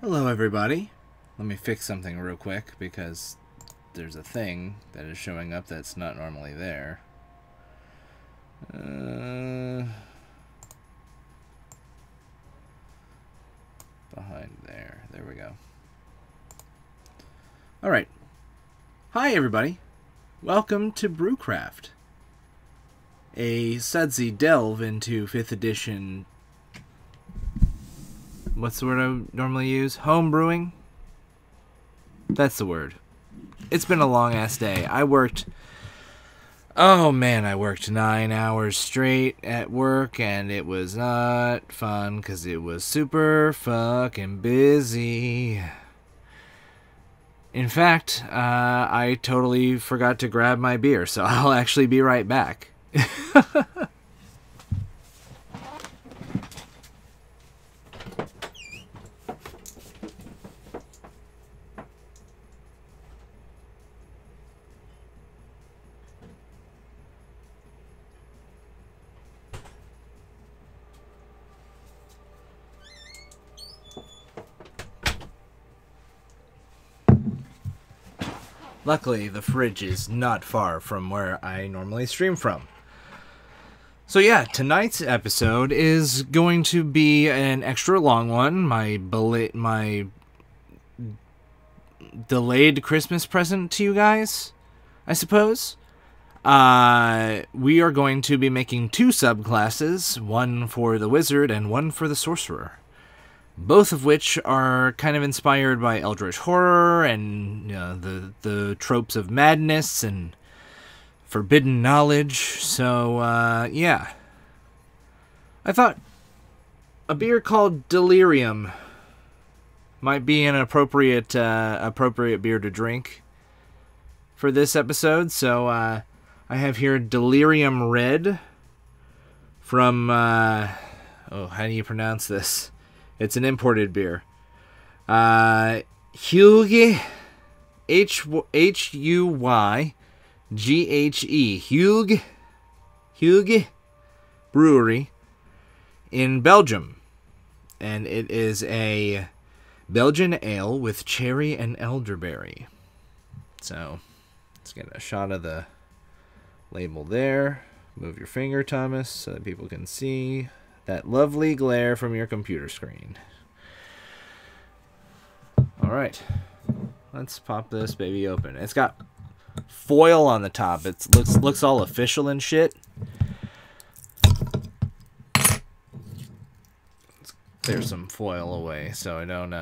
Hello everybody. Let me fix something real quick because there's a thing that is showing up that's not normally there. Behind there. There we go. Alright. Hi everybody. Welcome to Brewcraft. A sudsy delve into 5th edition... What's the word I normally use? Home brewing? That's the word. It's been a long-ass day. I worked 9 hours straight at work, and it was not fun because it was super fucking busy. In fact, I totally forgot to grab my beer, so I'll actually be right back. Luckily, the fridge is not far from where I normally stream from. So yeah, tonight's episode is going to be an extra long one. My delayed Christmas present to you guys, I suppose. We are going to be making 2 subclasses, one for the wizard and one for the sorcerer. Both of which are kind of inspired by eldritch horror and the tropes of madness and forbidden knowledge. So, yeah. I thought a beer called Delirium might be an appropriate beer to drink for this episode. So, I have here Delirium Red from, how do you pronounce this? It's an imported beer. Huyge, H-U-Y-G-H-E, Huyge Brewery in Belgium. And it is a Belgian ale with cherry and elderberry. So, let's get a shot of the label there. Move your finger, Thomas, so that people can see that lovely glare from your computer screen. Alright. Let's pop this baby open. It's got foil on the top. It looks all official and shit. Let's clear some foil away so I don't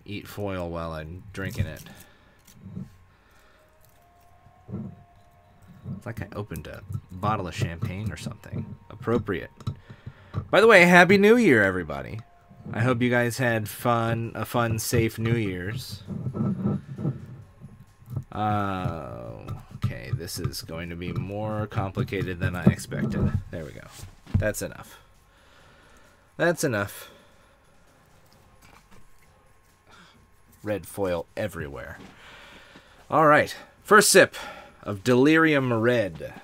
eat foil while I'm drinking it. It's like I opened a bottle of champagne or something. Appropriate. By the way, Happy New Year, everybody. I hope you guys had a fun, safe New Year's. Okay, this is going to be more complicated than I expected. There we go. That's enough. That's enough. Red foil everywhere. Alright, first sip of Delirium Red.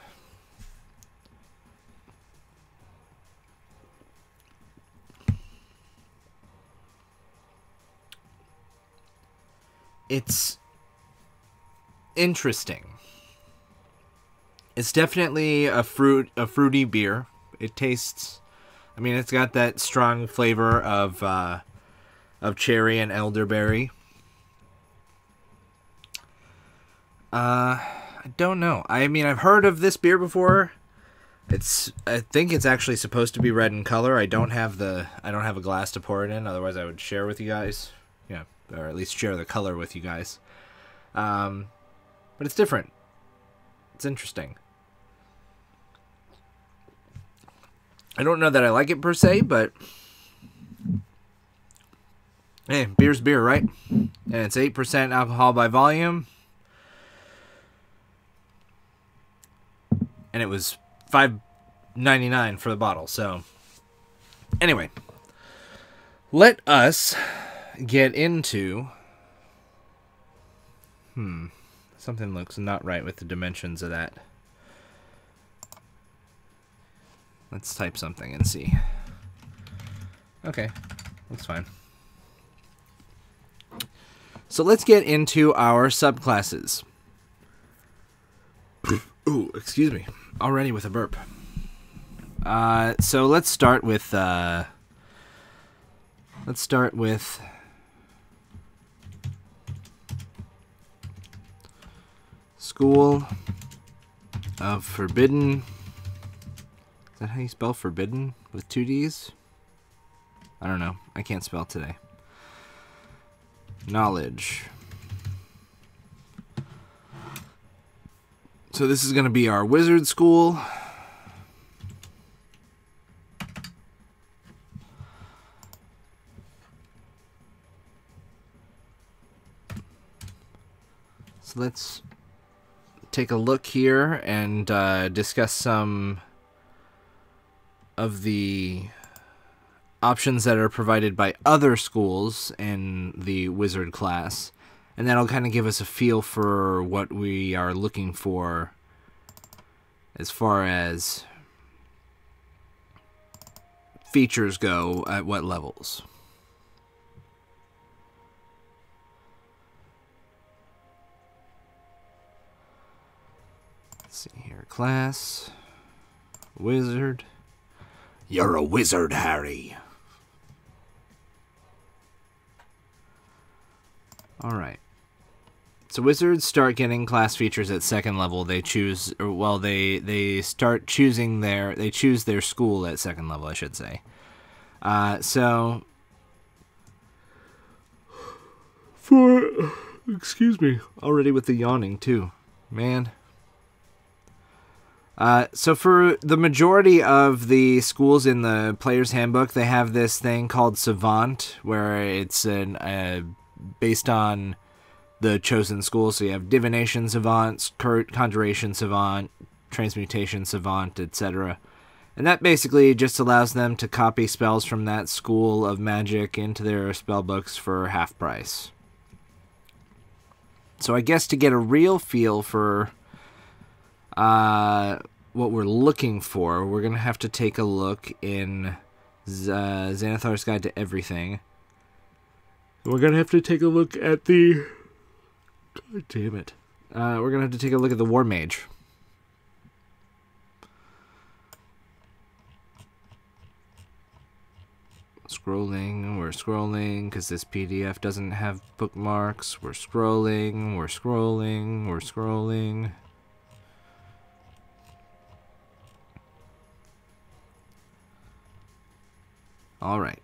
It's interesting. It's definitely a fruity beer. It tastes, I mean, it's got that strong flavor of cherry and elderberry. I don't know. I mean, I've heard of this beer before. I think it's actually supposed to be red in color. I don't have a glass to pour it in. Otherwise, I would share with you guys. Yeah, or at least share the color with you guys. But it's different. It's interesting. I don't know that I like it per se, but hey, beer's beer, right? And it's 8% alcohol by volume. And it was $5.99 for the bottle. So, anyway, let us get into... Something looks not right with the dimensions of that. Let's type something and see. Okay, looks fine. So let's get into our subclasses. Ooh, excuse me. Already with a burp. So let's start with School of Forbidden. Is that how you spell forbidden? With 2 D's? I don't know. I can't spell today. Knowledge. So this is going to be our wizard school. So let's take a look here and discuss some of the options that are provided by other schools in the wizard class, and that'll kind of give us a feel for what we are looking for as far as features go at what levels. Let's see here. Class. Wizard. You're a wizard, Harry. Alright. So wizards start getting class features at 2nd level. They choose, or well, they start choosing they choose their school at 2nd level, I should say. So excuse me, already with the yawning too, man. So for the majority of the schools in the player's handbook, they have this thing called Savant, where it's based on the chosen school. So you have Divination Savant, Conjuration Savant, Transmutation Savant, etc. And that basically just allows them to copy spells from that school of magic into their spell books for half price. So I guess to get a real feel for what we're looking for, we're going to have to take a look in Xanathar's Guide to Everything. We're going to have to take a look at the... God damn it. We're going to have to take a look at the War Mage. We're scrolling, because this PDF doesn't have bookmarks. We're scrolling. Alright,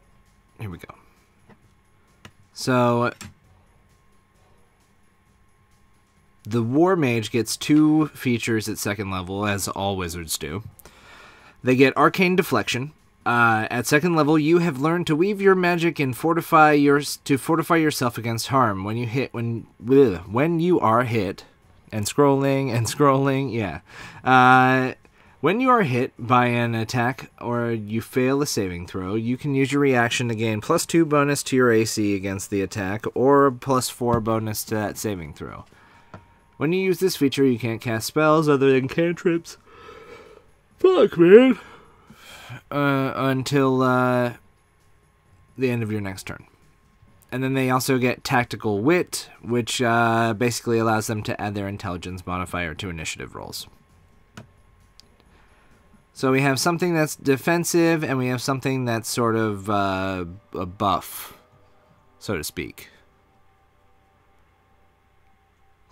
here we go. So, the War Mage gets 2 features at 2nd level, as all wizards do. They get Arcane Deflection. At 2nd level, you have learned to weave your magic and fortify yourself against harm. When you are hit, and scrolling, yeah. When you are hit by an attack or you fail a saving throw, you can use your reaction to gain +2 bonus to your AC against the attack, or +4 bonus to that saving throw. When you use this feature, you can't cast spells other than cantrips. Fuck, man. Until the end of your next turn. And then they also get Tactical Wit, which basically allows them to add their intelligence modifier to initiative rolls. So we have something that's defensive, and we have something that's sort of a buff, so to speak.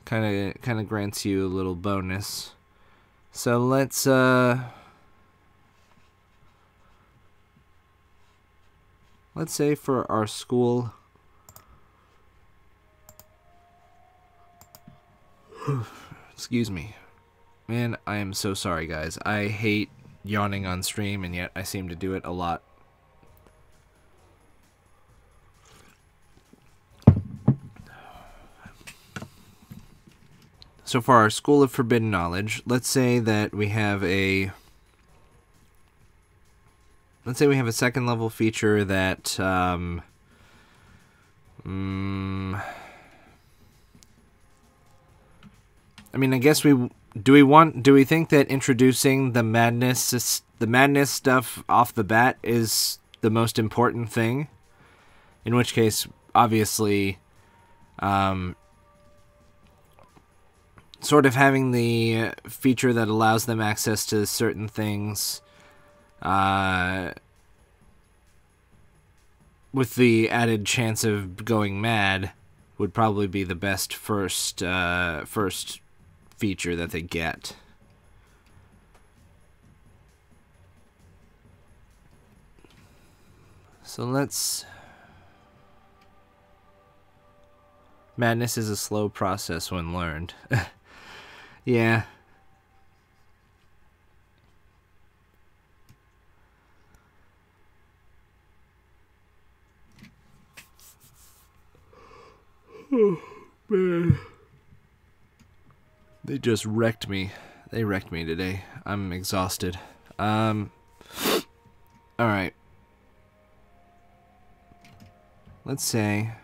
Kind of grants you a little bonus. So let's say for our school, excuse me, man, I am so sorry, guys. I hate yawning on stream, and yet I seem to do it a lot. So for our School of Forbidden Knowledge, let's say that we have a 2nd level feature that I mean, I guess do we think that introducing the madness stuff off the bat is the most important thing? In which case, obviously, Sort of having the feature that allows them access to certain things, with the added chance of going mad, would probably be the best first feature that they get. So let's... Madness is a slow process when learned. Yeah. Oh, man. They just wrecked me. They wrecked me today. I'm exhausted. Alright. Let's say...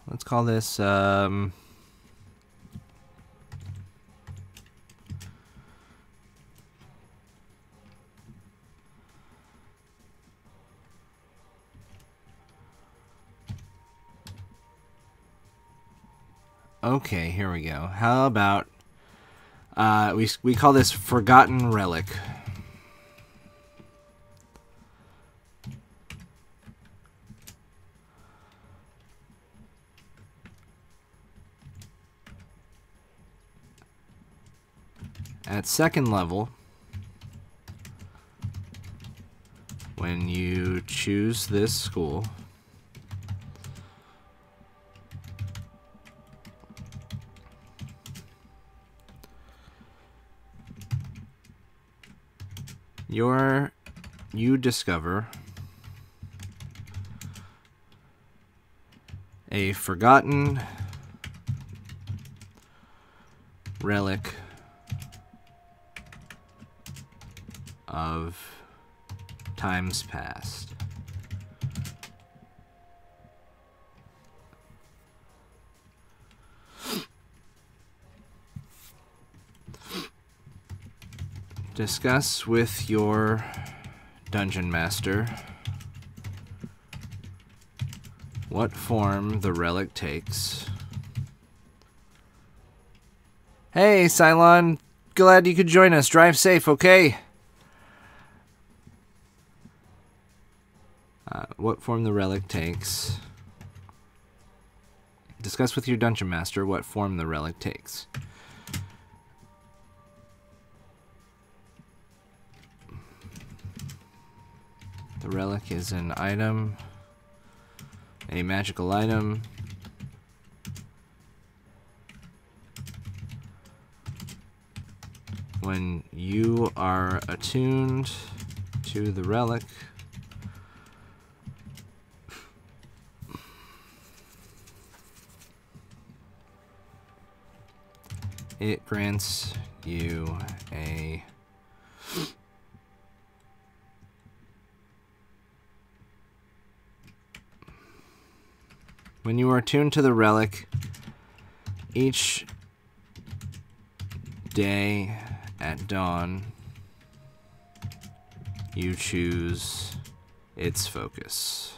let's call this, okay, here we go. How about, we call this Forgotten Relic. At second level, when you choose this school, you discover a forgotten relic of times past. Discuss with your dungeon master what form the relic takes. Hey, Cylon, glad you could join us. Drive safe, okay? What form the relic takes. Discuss with your dungeon master what form the relic takes. The relic is an item, a magical item. When you are attuned to the relic, it grants you a when you are attuned to the relic, each day at dawn, you choose its focus.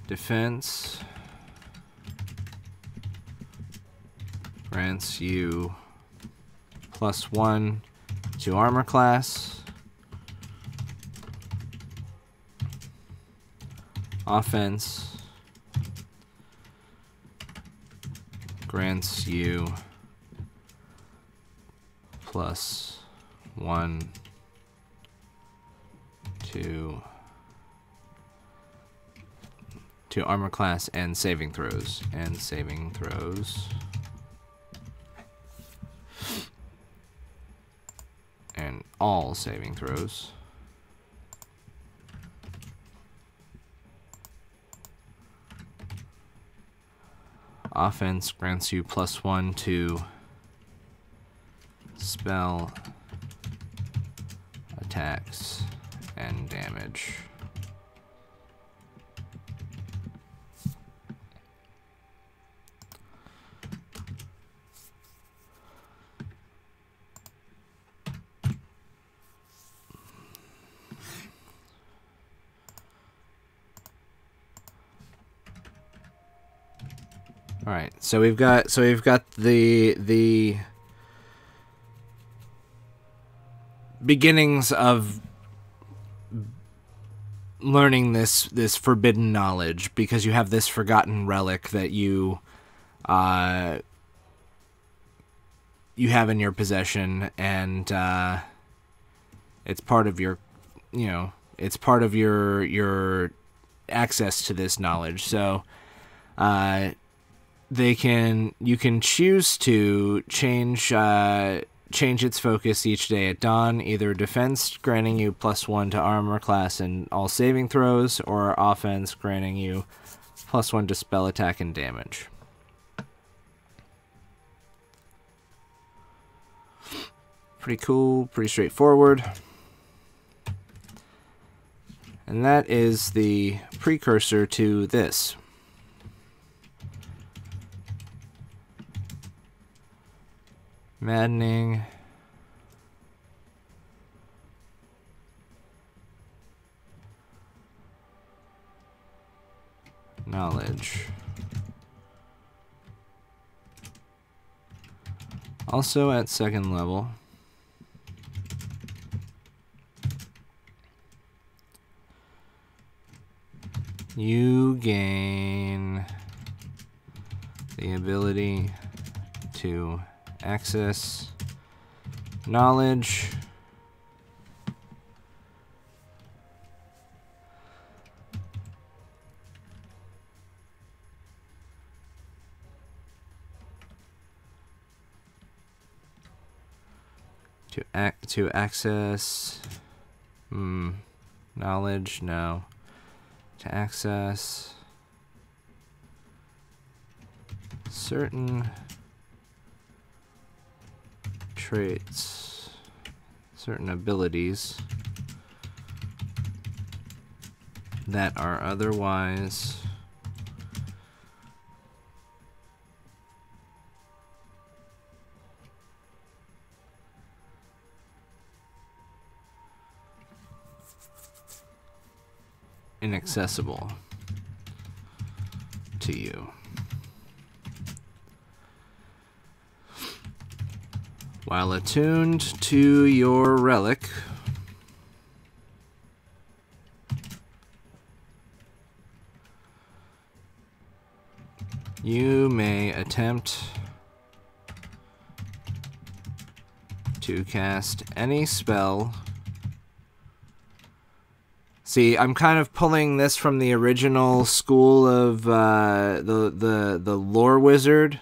Defense grants you +1 to armor class. Offense grants you +1 to armor class and saving throws. And all saving throws. Offense grants you +1 to spell attacks and damage. All right, so we've got the beginnings of learning this forbidden knowledge, because you have this forgotten relic that you have in your possession, and it's part of your, it's part of your access to this knowledge. So you can choose to change its focus each day at dawn, either defense, granting you +1 to armor class and all saving throws, or offense, granting you +1 to spell attack and damage. Pretty cool, pretty straightforward. And that is the precursor to this. Maddening knowledge. Also at 2nd level. You gain the ability to access knowledge to access knowledge, no, to access certain traits, certain abilities that are otherwise inaccessible to you. While attuned to your relic, you may attempt to cast any spell. See, I'm kind of pulling this from the original school of the lore wizard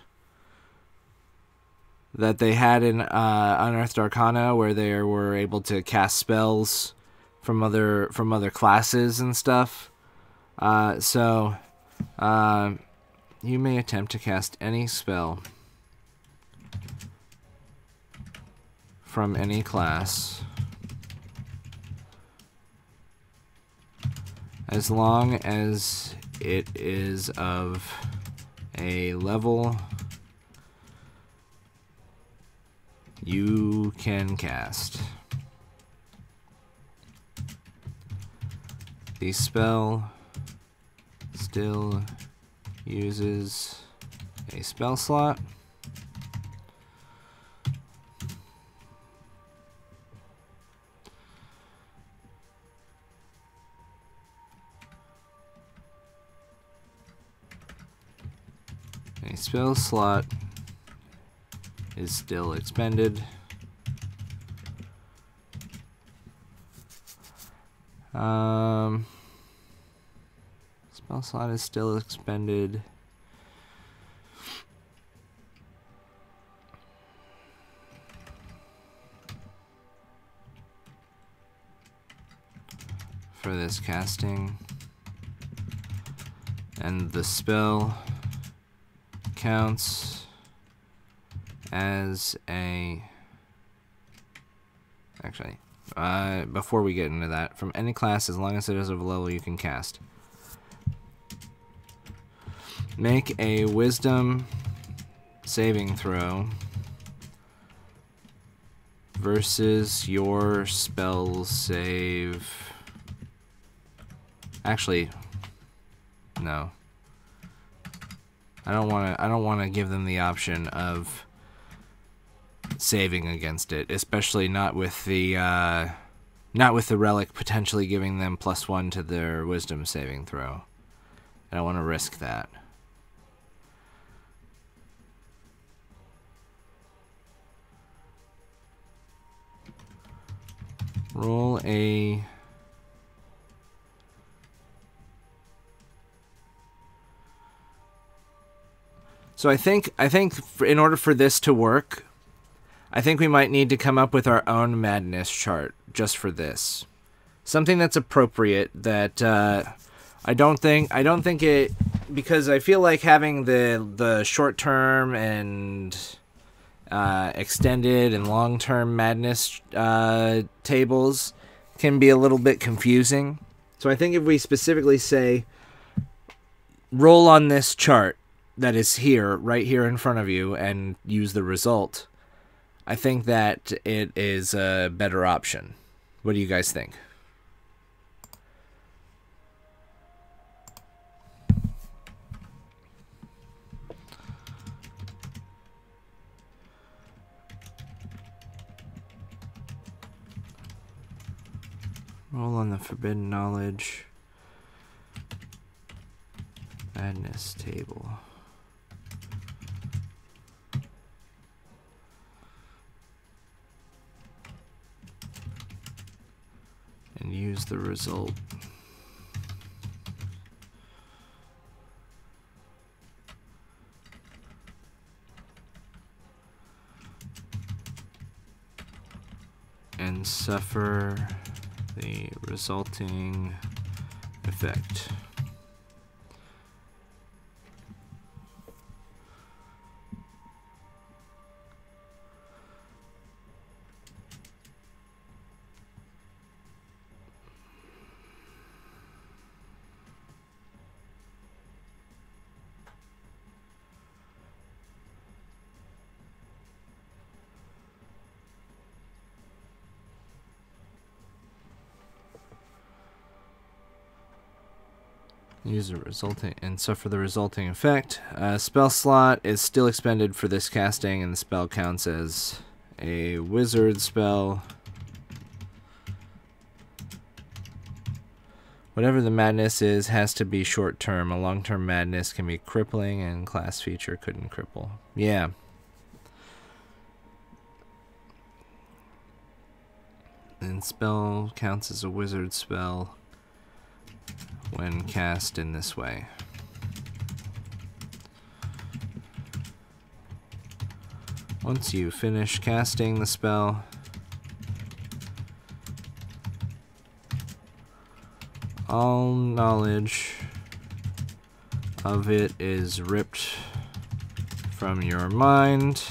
that they had in Unearthed Arcana, where they were able to cast spells from other classes and stuff. So you may attempt to cast any spell from any class, as long as it is of a level you can cast. The spell still uses a spell slot. A spell slot is still expended. Spell slot is still expended. For this casting, and the spell counts as a... Actually, before we get into that, from any class, as long as it is of a level you can cast. Make a wisdom saving throw versus your spell save. Actually, no. I don't want to give them the option of saving against it, especially not with the relic potentially giving them +1 to their wisdom saving throw. I don't want to risk that. Roll a... So I think in order for this to work, I think we might need to come up with our own madness chart just for this. Something that's appropriate that I don't think it, because I feel like having the short term and extended and long term madness tables can be a little bit confusing. So I think if we specifically say roll on this chart that is here, right here in front of you, and use the result, I think that it is a better option. What do you guys think? Roll on the forbidden knowledge madness table. And use the result. And suffer the resulting effect. Use the resulting and suffer the resulting effect. Spell slot is still expended for this casting, and the spell counts as a wizard spell. Whatever the madness is has to be short term. A long term madness can be crippling, and class feature couldn't cripple. Yeah. And spell counts as a wizard spell when cast in this way. Once you finish casting the spell, all knowledge of it is ripped from your mind.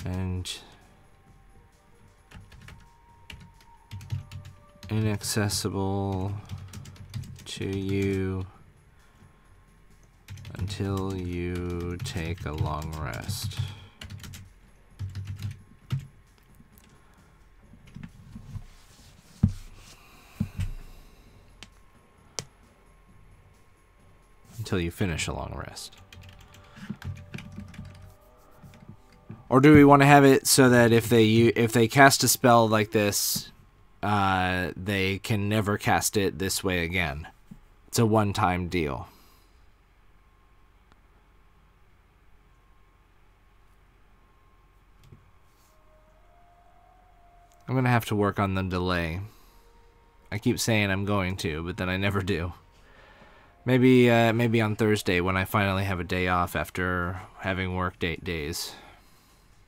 And inaccessible to you until you take a long rest. Until you finish a long rest. Or do we want to have it so that if they cast a spell like this, they can never cast it this way again? It's a one-time deal. I'm going to have to work on the delay. I keep saying I'm going to, but then I never do. Maybe on Thursday when I finally have a day off after having worked 8 days.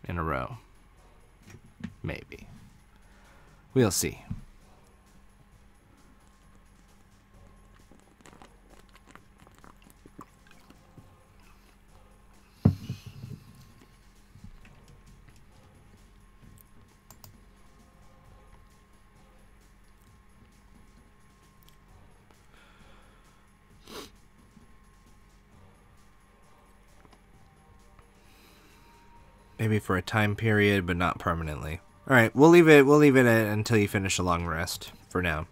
in a row. Maybe. We'll see. Maybe for a time period, but not permanently. All right, we'll leave it until you finish a long rest for now.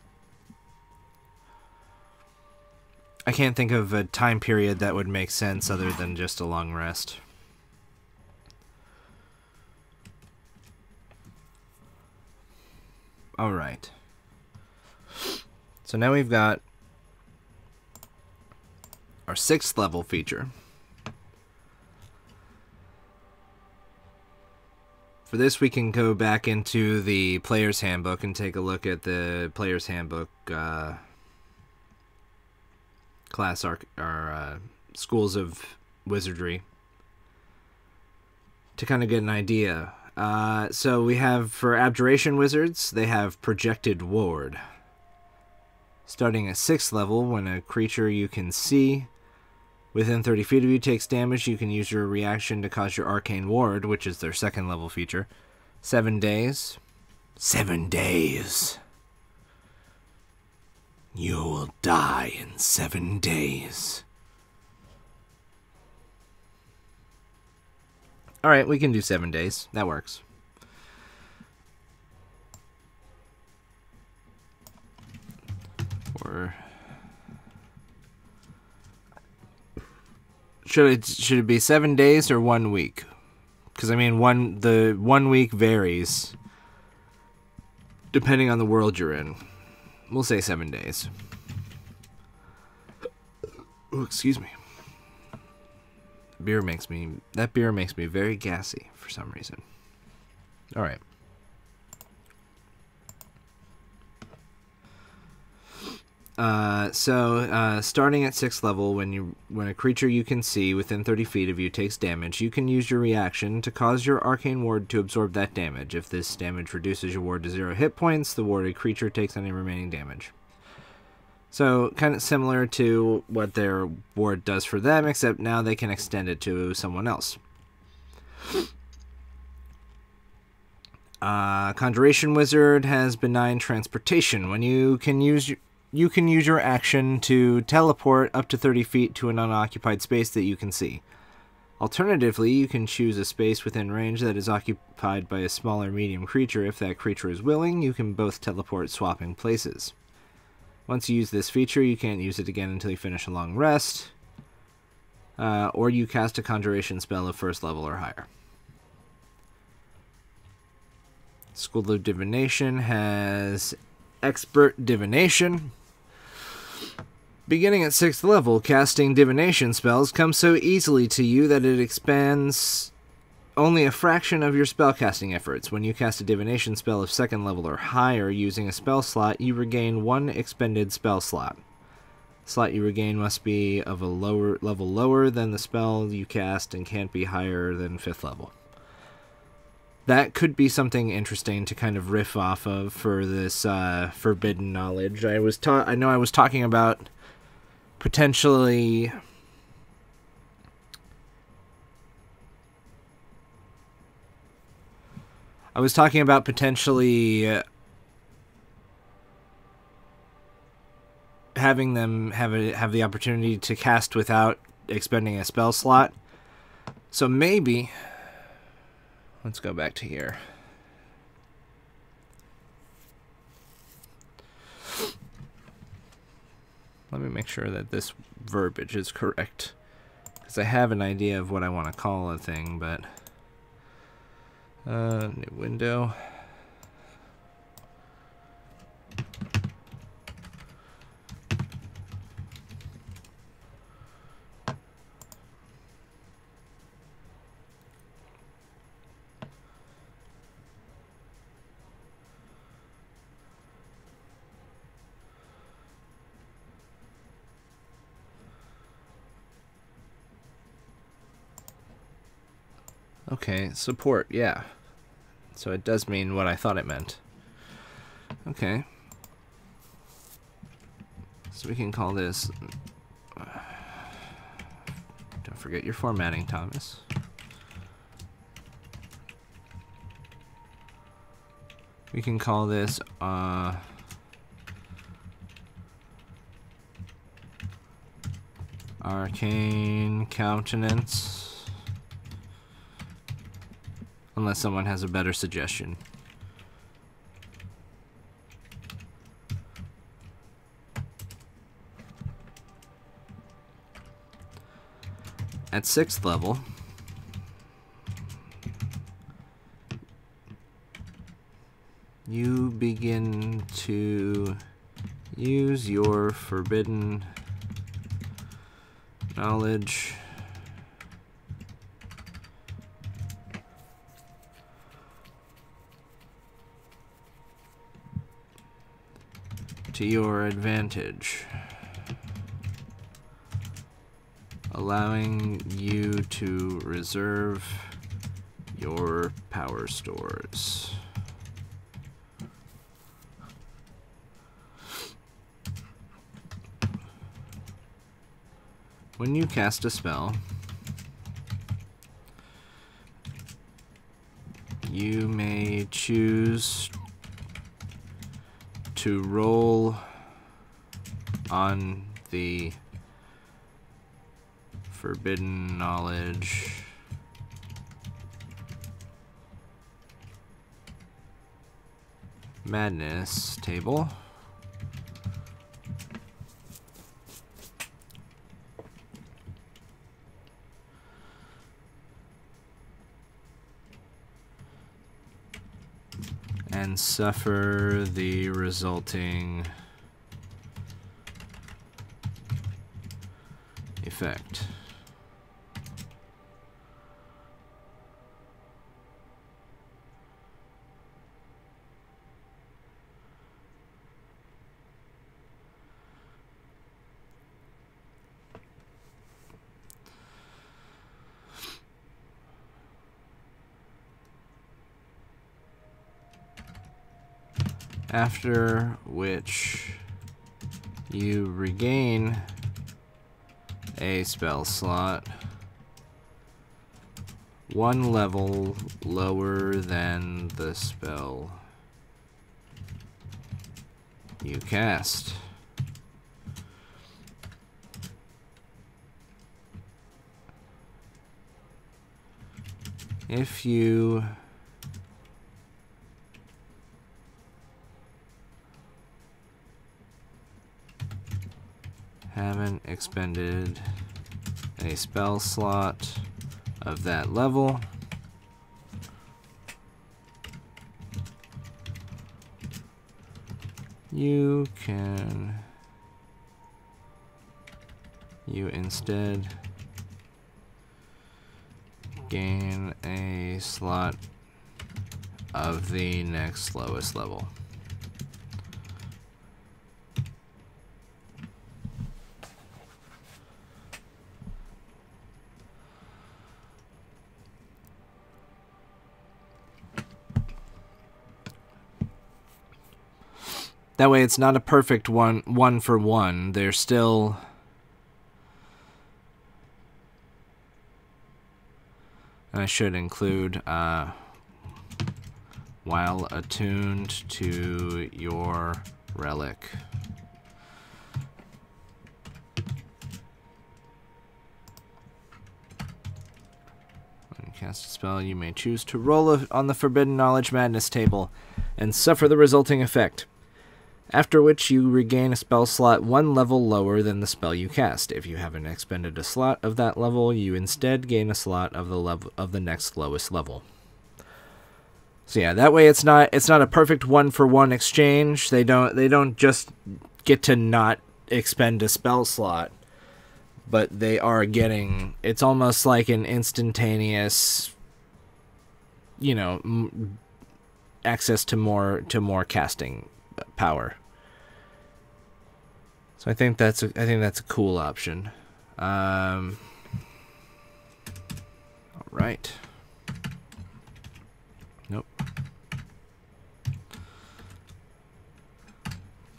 I can't think of a time period that would make sense other than just a long rest. All right. So now we've got our 6th level feature. For this, we can go back into the Player's Handbook and take a look at the Player's Handbook class schools of wizardry to kind of get an idea. So we have for Abjuration Wizards, they have Projected Ward. Starting at 6th level, when a creature you can see within 30 feet of you takes damage, you can use your reaction to cause your Arcane Ward, which is their 2nd level feature. 7 days. 7 days. You will die in 7 days. Alright, we can do 7 days. That works. Or should it be 7 days or 1 week? Because I mean, the 1 week varies depending on the world you're in. We'll say 7 days. Oh, excuse me. That beer makes me very gassy for some reason. All right. Starting at 6th level, when a creature you can see within 30 feet of you takes damage, you can use your reaction to cause your Arcane Ward to absorb that damage. If this damage reduces your ward to 0 hit points, the warded creature takes any remaining damage. So, kind of similar to what their ward does for them, except now they can extend it to someone else. Conjuration Wizard has Benign Transportation. When you can use your action to teleport up to 30 feet to an unoccupied space that you can see. Alternatively, you can choose a space within range that is occupied by a small or medium creature. If that creature is willing, you can both teleport, swapping places. Once you use this feature, you can't use it again until you finish a long rest, or you cast a conjuration spell of 1st level or higher. School of Divination has Expert Divination. Beginning at 6th level, casting divination spells comes so easily to you that it expands only a fraction of your spellcasting efforts. When you cast a divination spell of 2nd level or higher using a spell slot, you regain 1 expended spell slot. The slot you regain must be of a level lower than the spell you cast and can't be higher than 5th level. That could be something interesting to kind of riff off of for this forbidden knowledge. I know I was talking about potentially having them have the opportunity to cast without expending a spell slot. So maybe let's go back to here. Let me make sure that this verbiage is correct, because I have an idea of what I want to call a thing, but new window. Okay, support, yeah. So it does mean what I thought it meant. Okay. So we can call this... Don't forget your formatting, Thomas. We can call this Arcane Countenance. Unless someone has a better suggestion. At 6th level, you begin to use your forbidden knowledge to your advantage, allowing you to reserve your power stores. When you cast a spell, you may choose to roll on the Forbidden Knowledge Madness table. And suffer the resulting effect. After which you regain a spell slot 1 level lower than the spell you cast. If you haven't expended a spell slot of that level, you instead gain a slot of the next lowest level. That way it's not a perfect one for one. There's still I should include while attuned to your relic. When you cast a spell, you may choose to roll on the Forbidden Knowledge Madness table and suffer the resulting effect. After which you regain a spell slot 1 level lower than the spell you cast. If you haven't expended a slot of that level, you instead gain a slot of the next lowest level. So yeah, that way it's not a perfect one-for-one exchange. They don't just get to not expend a spell slot, but they are getting, it's almost like an instantaneous, access to more casting power. So I think that's a cool option. All right.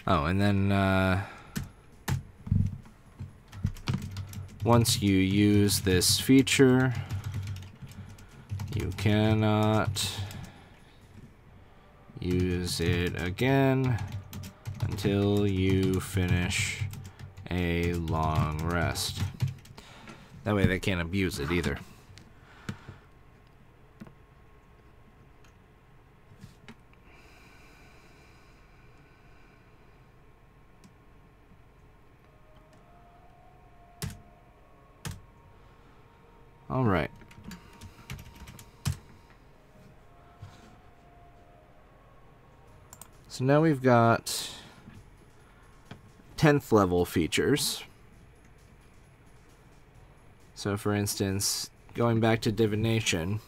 Oh, and then once you use this feature, you cannot use it again until you finish a long rest. That way they can't abuse it either. All right. So now we've got 10th level features. So for instance, going back to divination,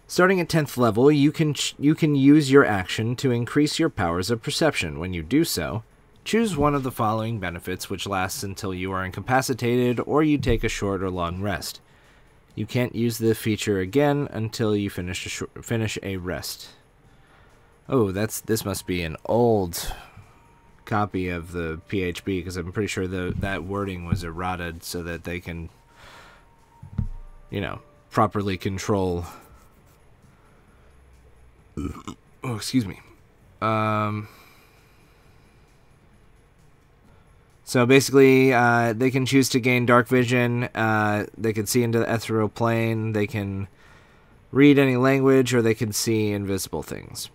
starting at 10th level, you can use your action to increase your powers of perception. When you do so, choose one of the following benefits which lasts until you are incapacitated or you take a short or long rest. You can't use the feature again until you finish a rest. Oh, this must be an old copy of the PHP, because I'm pretty sure that wording was errated so that they can, you know, properly control. Oh, excuse me. So basically, they can choose to gain dark vision, they can see into the ethereal plane, they can read any language, or they can see invisible things.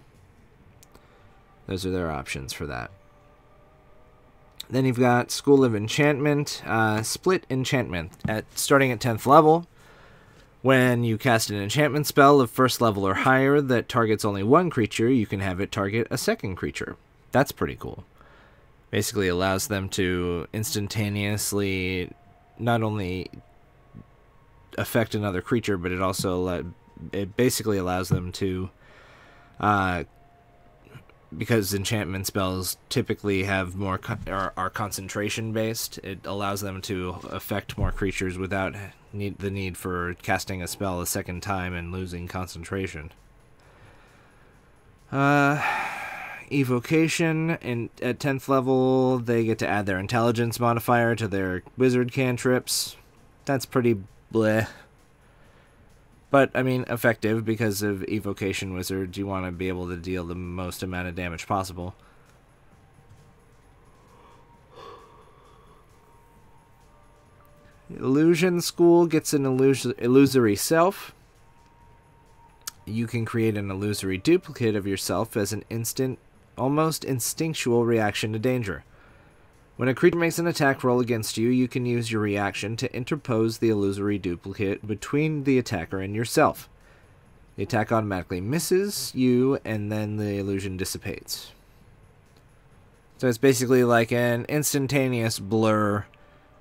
Those are their options for that. Then you've got School of Enchantment, Split Enchantment, starting at 10th level. When you cast an enchantment spell of 1st level or higher that targets only one creature, you can have it target a second creature. That's pretty cool. Basically allows them to instantaneously not only affect another creature, but it also basically allows them to, because enchantment spells typically have more are concentration based, it allows them to affect more creatures without the need for casting a spell a second time and losing concentration. Evocation, at 10th level, they get to add their intelligence modifier to their wizard cantrips. That's pretty bleh. But, I mean, effective, because of evocation wizards, you want to be able to deal the most amount of damage possible. Illusion School gets an illusory self. You can create an illusory duplicate of yourself as an instant, almost instinctual reaction to danger. When a creature makes an attack roll against you, you can use your reaction to interpose the illusory duplicate between the attacker and yourself. The attack automatically misses you, and then the illusion dissipates. So it's basically like an instantaneous blur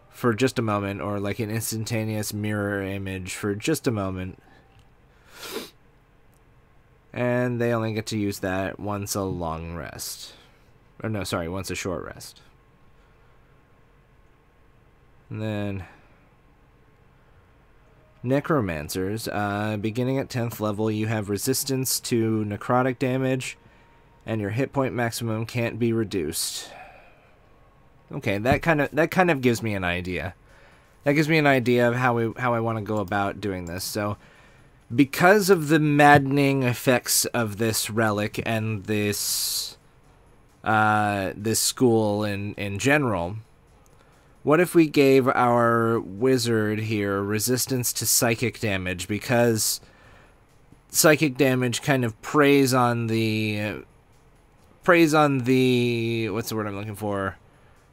for just a moment, or like an instantaneous mirror image for just a moment. And they only get to use that once a long rest. Or no, sorry, once a short rest. And then Necromancers, beginning at 10th level, you have resistance to necrotic damage, and your hit point maximum can't be reduced. Okay, that kind of gives me an idea. That gives me an idea of how I want to go about doing this. So, because of the maddening effects of this relic and this school in general, what if we gave our wizard here resistance to psychic damage, because psychic damage kind of preys on the what's the word I'm looking for?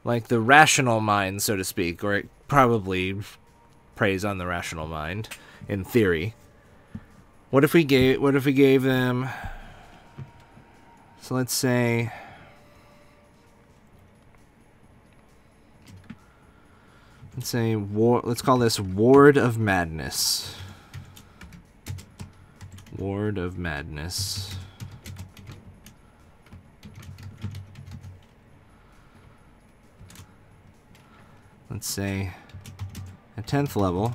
Like the rational mind, so to speak, or it probably preys on the rational mind in theory. What if we gave them, so let's say, let's call this Ward of Madness. Ward of Madness. Let's say at 10th level,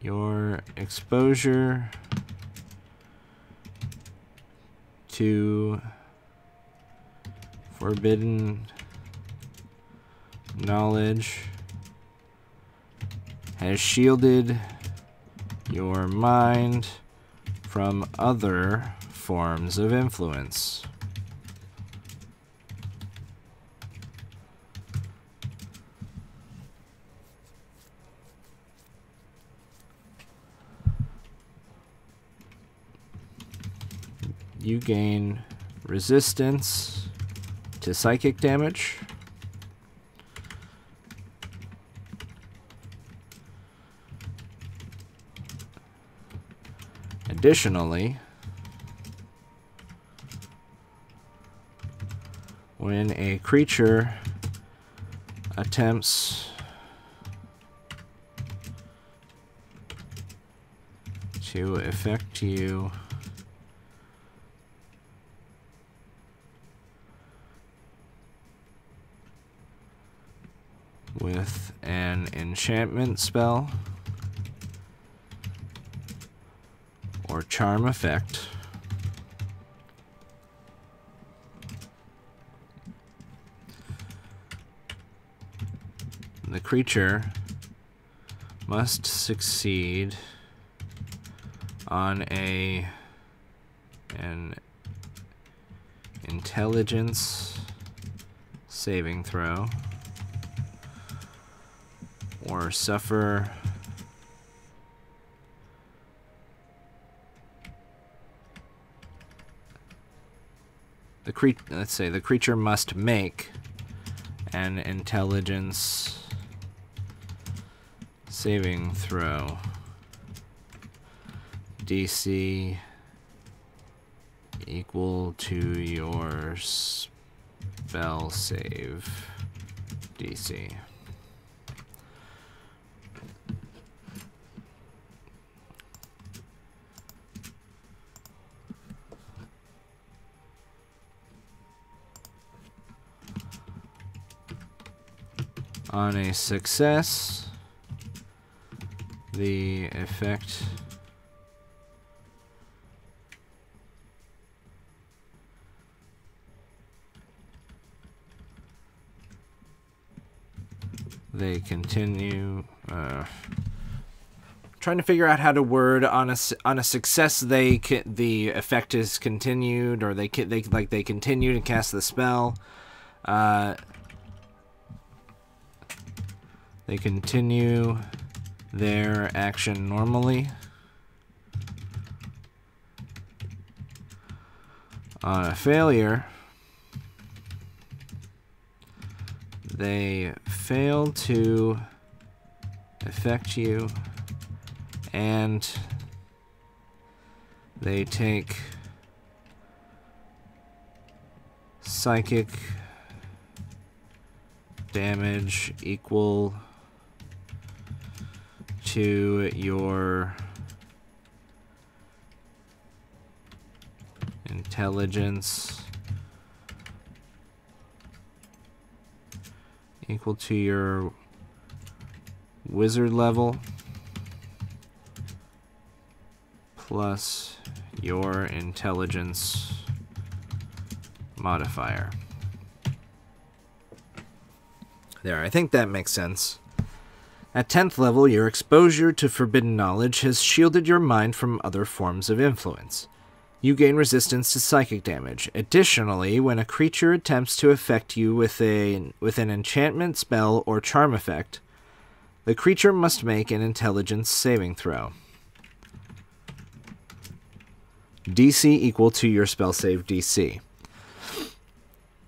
your exposure to forbidden knowledge has shielded your mind from other forms of influence. You gain resistance to psychic damage. Additionally, when a creature attempts to affect you with an enchantment spell or charm effect, the creature must succeed on an intelligence saving throw or suffer let's say the creature must make an intelligence saving throw DC equal to your spell save DC. On a success, the effect they continue trying to figure out how to word on a success the effect is continued, or they continue to cast the spell. They continue their action normally. On a failure, they fail to affect you, and they take psychic damage equal to your intelligence equal to your wizard level plus your intelligence modifier. There, I think that makes sense. At 10th level, your exposure to forbidden knowledge has shielded your mind from other forms of influence. You gain resistance to psychic damage. Additionally, when a creature attempts to affect you with an enchantment spell or charm effect, the creature must make an intelligence saving throw. DC equal to your spell save DC.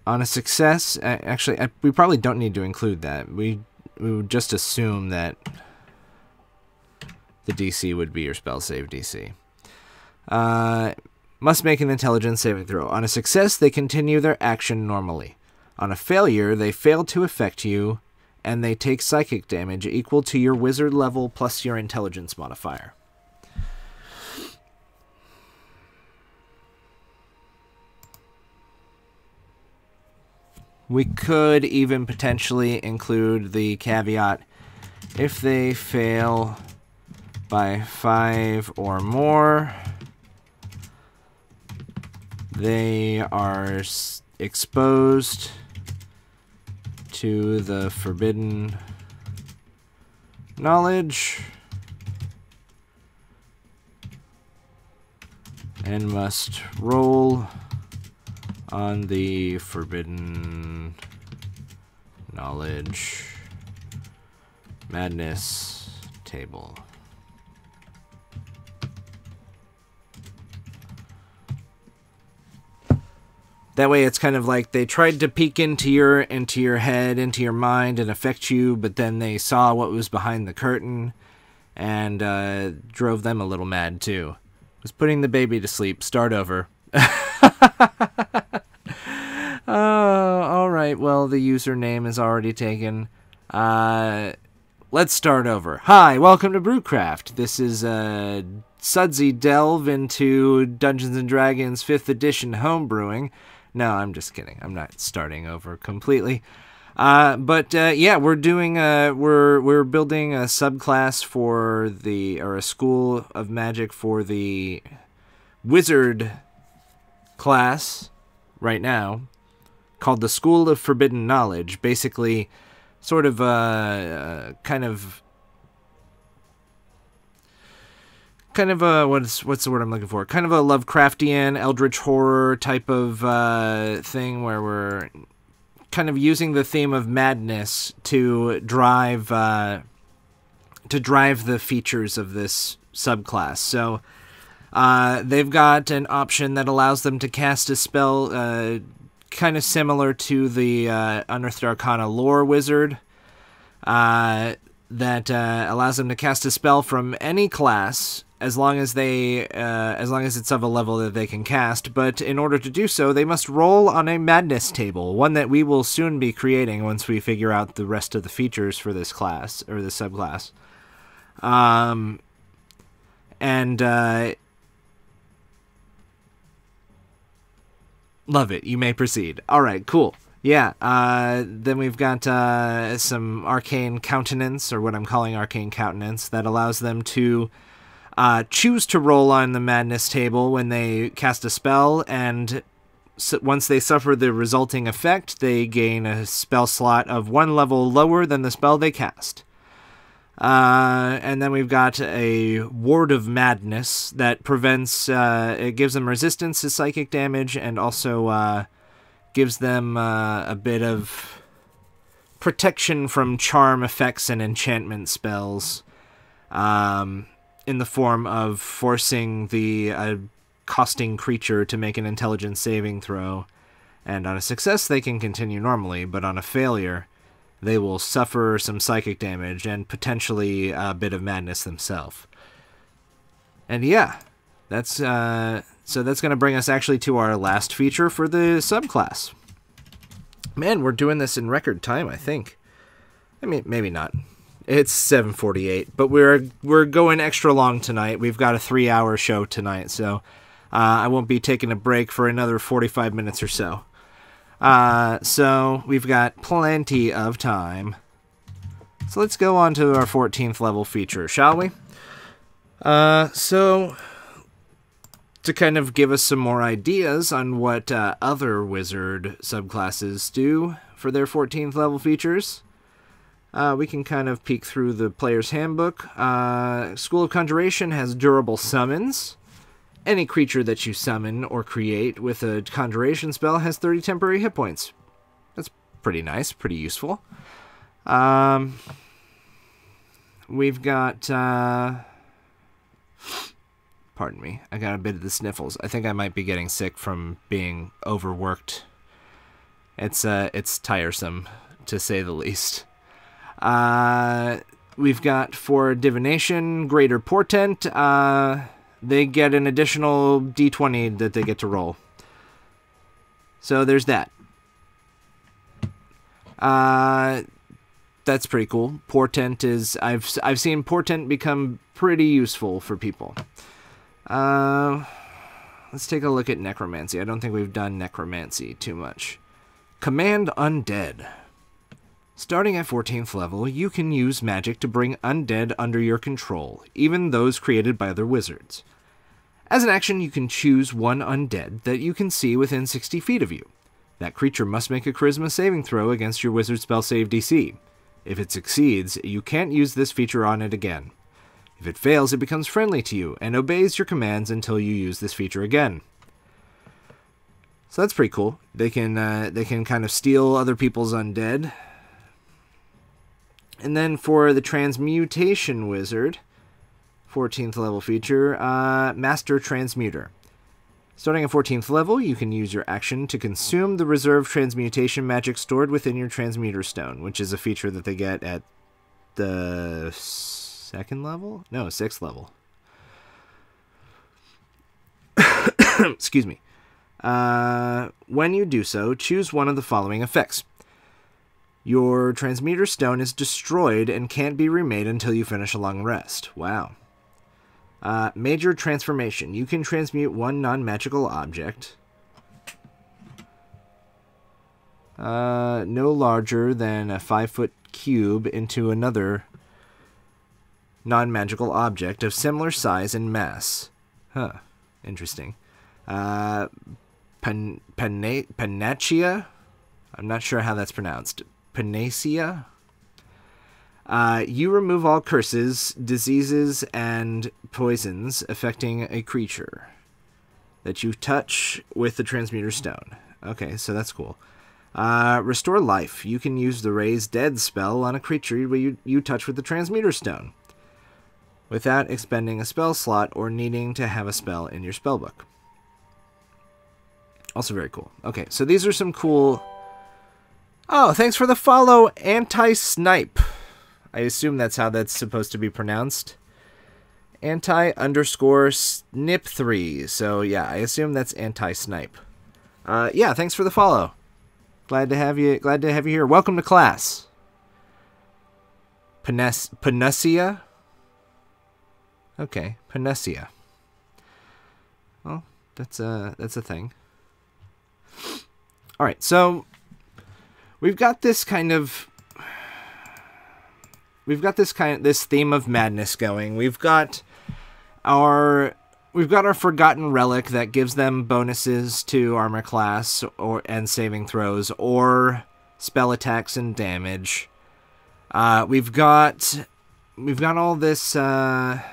On a success, actually, we probably don't need to include that. We would just assume that the DC would be your spell save DC. Must make an intelligence saving throw. On a success, they continue their action normally. On a failure, they fail to affect you, and they take psychic damage equal to your wizard level plus your intelligence modifier. We could even potentially include the caveat, if they fail by 5 or more, they are exposed to the forbidden knowledge and must roll on the forbidden knowledge madness table. That way it's kind of like they tried to peek into your head, into your mind, and affect you, but then they saw what was behind the curtain and drove them a little mad too. Was putting the baby to sleep. Start over. Alright, well, the username is already taken. Let's start over. Hi, welcome to Brewcraft. This is a sudsy delve into Dungeons & Dragons 5th edition homebrewing. No, I'm just kidding. I'm not starting over completely. Yeah, we're doing we're building a subclass for a school of magic for the wizard class right now, called the School of Forbidden Knowledge. Basically, sort of kind of what's the word I'm looking for? Kind of a Lovecraftian, eldritch horror type of thing where we're kind of using the theme of madness to drive the features of this subclass. So they've got an option that allows them to cast a spell kind of similar to the Unearthed Arcana lore wizard that allows them to cast a spell from any class as long as it's of a level that they can cast. But in order to do so, they must roll on a madness table, one that we will soon be creating once we figure out the rest of the features for this class or this subclass. Love it. You may proceed. All right, cool. Yeah, then we've got some arcane countenance, or what I'm calling arcane countenance, that allows them to choose to roll on the madness table when they cast a spell, and once they suffer the resulting effect, they gain a spell slot of one level lower than the spell they cast. And then we've got a Ward of Madness that prevents, it gives them resistance to psychic damage, and also gives them a bit of protection from charm effects and enchantment spells, in the form of forcing the costing creature to make an intelligence saving throw. And on a success, they can continue normally, but on a failure, they will suffer some psychic damage and potentially a bit of madness themselves. And yeah, that's so that's going to bring us actually to our last feature for the subclass. Man, we're doing this in record time, I think. I mean, maybe not. It's 7:48, but we're going extra long tonight. We've got a 3-hour show tonight, so I won't be taking a break for another 45 minutes or so. So we've got plenty of time. So let's go on to our 14th level feature, shall we? So to kind of give us some more ideas on what other wizard subclasses do for their 14th level features, we can kind of peek through the player's handbook. School of Conjuration has durable summons. Any creature that you summon or create with a conjuration spell has 30 temporary hit points. That's pretty nice, pretty useful. We've got... pardon me, I got a bit of the sniffles. I think I might be getting sick from being overworked. It's tiresome, to say the least. We've got for divination, greater portent. They get an additional d20 that they get to roll. So there's that. That's pretty cool. Portent is... I've seen portent become pretty useful for people. Let's take a look at necromancy. I don't think we've done necromancy too much. Command undead. Starting at 14th level, you can use magic to bring undead under your control, even those created by other wizards. As an action, you can choose one undead that you can see within 60 feet of you. That creature must make a charisma saving throw against your wizard spell save DC. If it succeeds, you can't use this feature on it again. If it fails, it becomes friendly to you and obeys your commands until you use this feature again. So that's pretty cool. They can kind of steal other people's undead. And then for the Transmutation Wizard, 14th level feature, Master Transmuter. Starting at 14th level, you can use your action to consume the reserved transmutation magic stored within your Transmuter Stone, which is a feature that they get at the 2nd level? No, 6th level. Excuse me. When you do so, choose one of the following effects. Your Transmuter Stone is destroyed and can't be remade until you finish a long rest. Wow. Major Transformation. You can transmute one non-magical object. No larger than a 5-foot cube into another non-magical object of similar size and mass. Huh. Interesting. Panacea? I'm not sure how that's pronounced. Panacea? You remove all curses, diseases, and poisons affecting a creature that you touch with the Transmuter Stone. Okay, so that's cool. Restore life. You can use the Raise Dead spell on a creature you touch with the Transmuter Stone without expending a spell slot or needing to have a spell in your spellbook. Also very cool. Okay, so these are some cool... Oh, thanks for the follow, Anti-Snipe. I assume that's how that's supposed to be pronounced. Anti_snip3. So yeah, I assume that's Anti-Snipe. Yeah, thanks for the follow. Glad to have you here. Welcome to class. Panacea? Okay, Panacea. Well, that's a thing. All right, so we've got this theme of madness going. We've got our forgotten relic that gives them bonuses to armor class and saving throws or spell attacks and damage. We've got all this our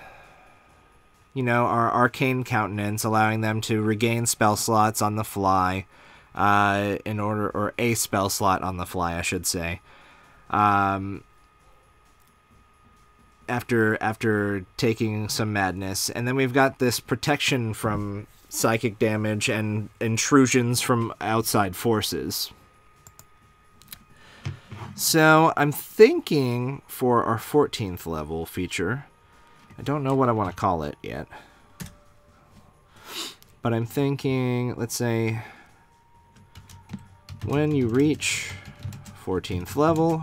arcane countenance, allowing them to regain spell slots on the fly, or a spell slot on the fly, I should say. After taking some madness. And then we've got this protection from psychic damage and intrusions from outside forces. So I'm thinking for our 14th level feature, I don't know what I want to call it yet, but I'm thinking, let's say, when you reach 14th level,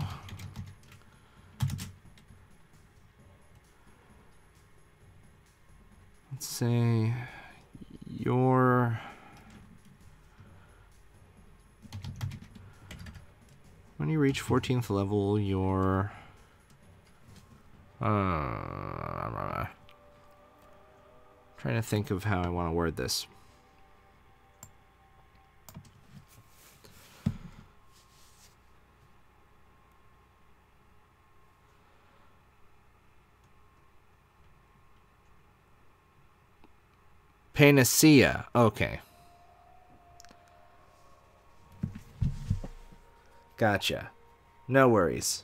let's say when you reach 14th level, your trying to think of how I want to word this. Panacea. Okay. Gotcha. No worries.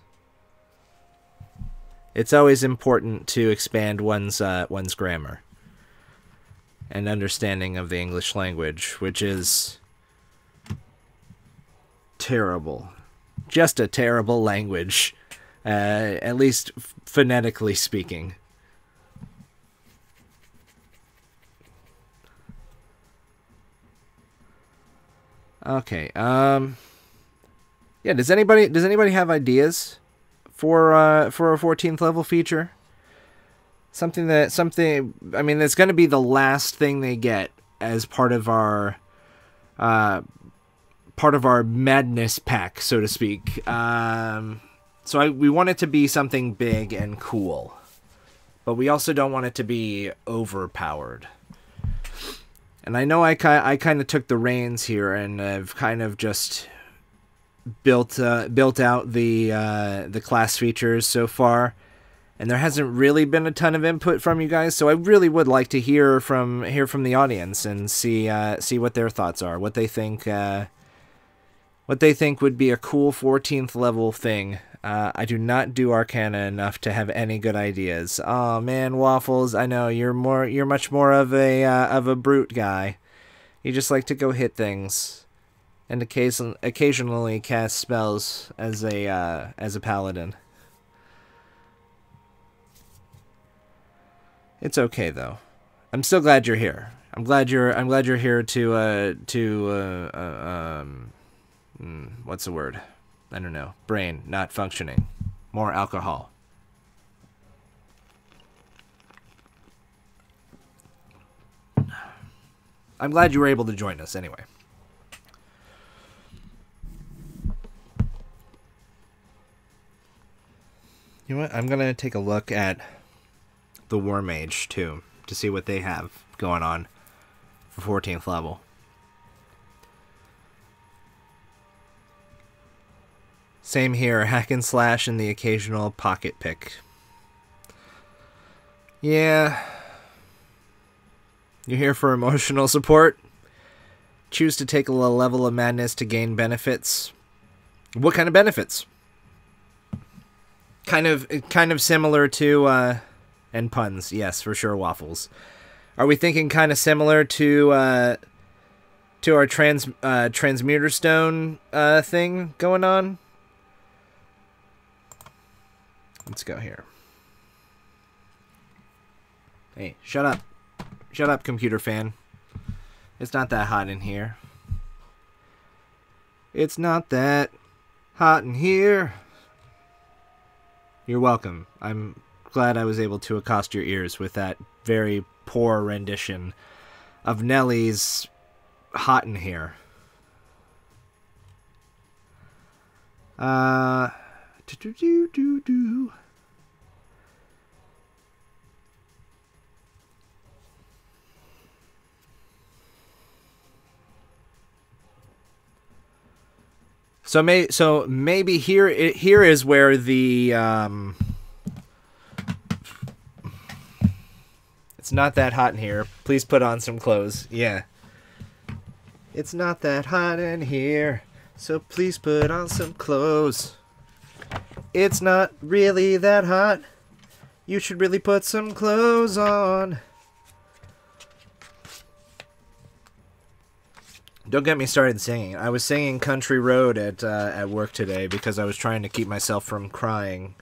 It's always important to expand one's grammar and understanding of the English language, which is terrible. Just a terrible language, at least phonetically speaking. Okay. Yeah. Does anybody have ideas for a 14th level feature? Something. I mean, that's going to be the last thing they get as part of our madness pack, so to speak. So we want it to be something big and cool, but we also don't want it to be overpowered. And I know I kind of took the reins here, and I've kind of just built out the class features so far, and there hasn't really been a ton of input from you guys. So I really would like to hear from the audience and see what their thoughts are, what they think would be a cool 14th level thing. I do not do Arcana enough to have any good ideas. Oh man, Waffles, I know you're much more of a brute guy. You just like to go hit things, and occasionally cast spells as a paladin. It's okay though. I'm still glad you're here. I'm glad you're here to what's the word? I don't know. Brain not functioning. More alcohol. I'm glad you were able to join us anyway. You know what? I'm going to take a look at the War Mage too, to see what they have going on for 14th level. Same here, hack and slash and the occasional pocket pick. Yeah. You're here for emotional support? Choose to take a level of madness to gain benefits. What kind of benefits? Kind of similar to, and puns, yes, for sure, Waffles. Are we thinking kind of similar to our transmuter stone thing going on? Let's go here. Hey, shut up. Shut up, computer fan. It's not that hot in here. It's not that hot in here. You're welcome. I'm glad I was able to accost your ears with that very poor rendition of Nellie's Hot in Here. So maybe here is where the it's not that hot in here. Please put on some clothes. Yeah. It's not that hot in here, so please put on some clothes. It's not really that hot. You should really put some clothes on. Don't get me started singing. I was singing Country Road at work today because I was trying to keep myself from crying,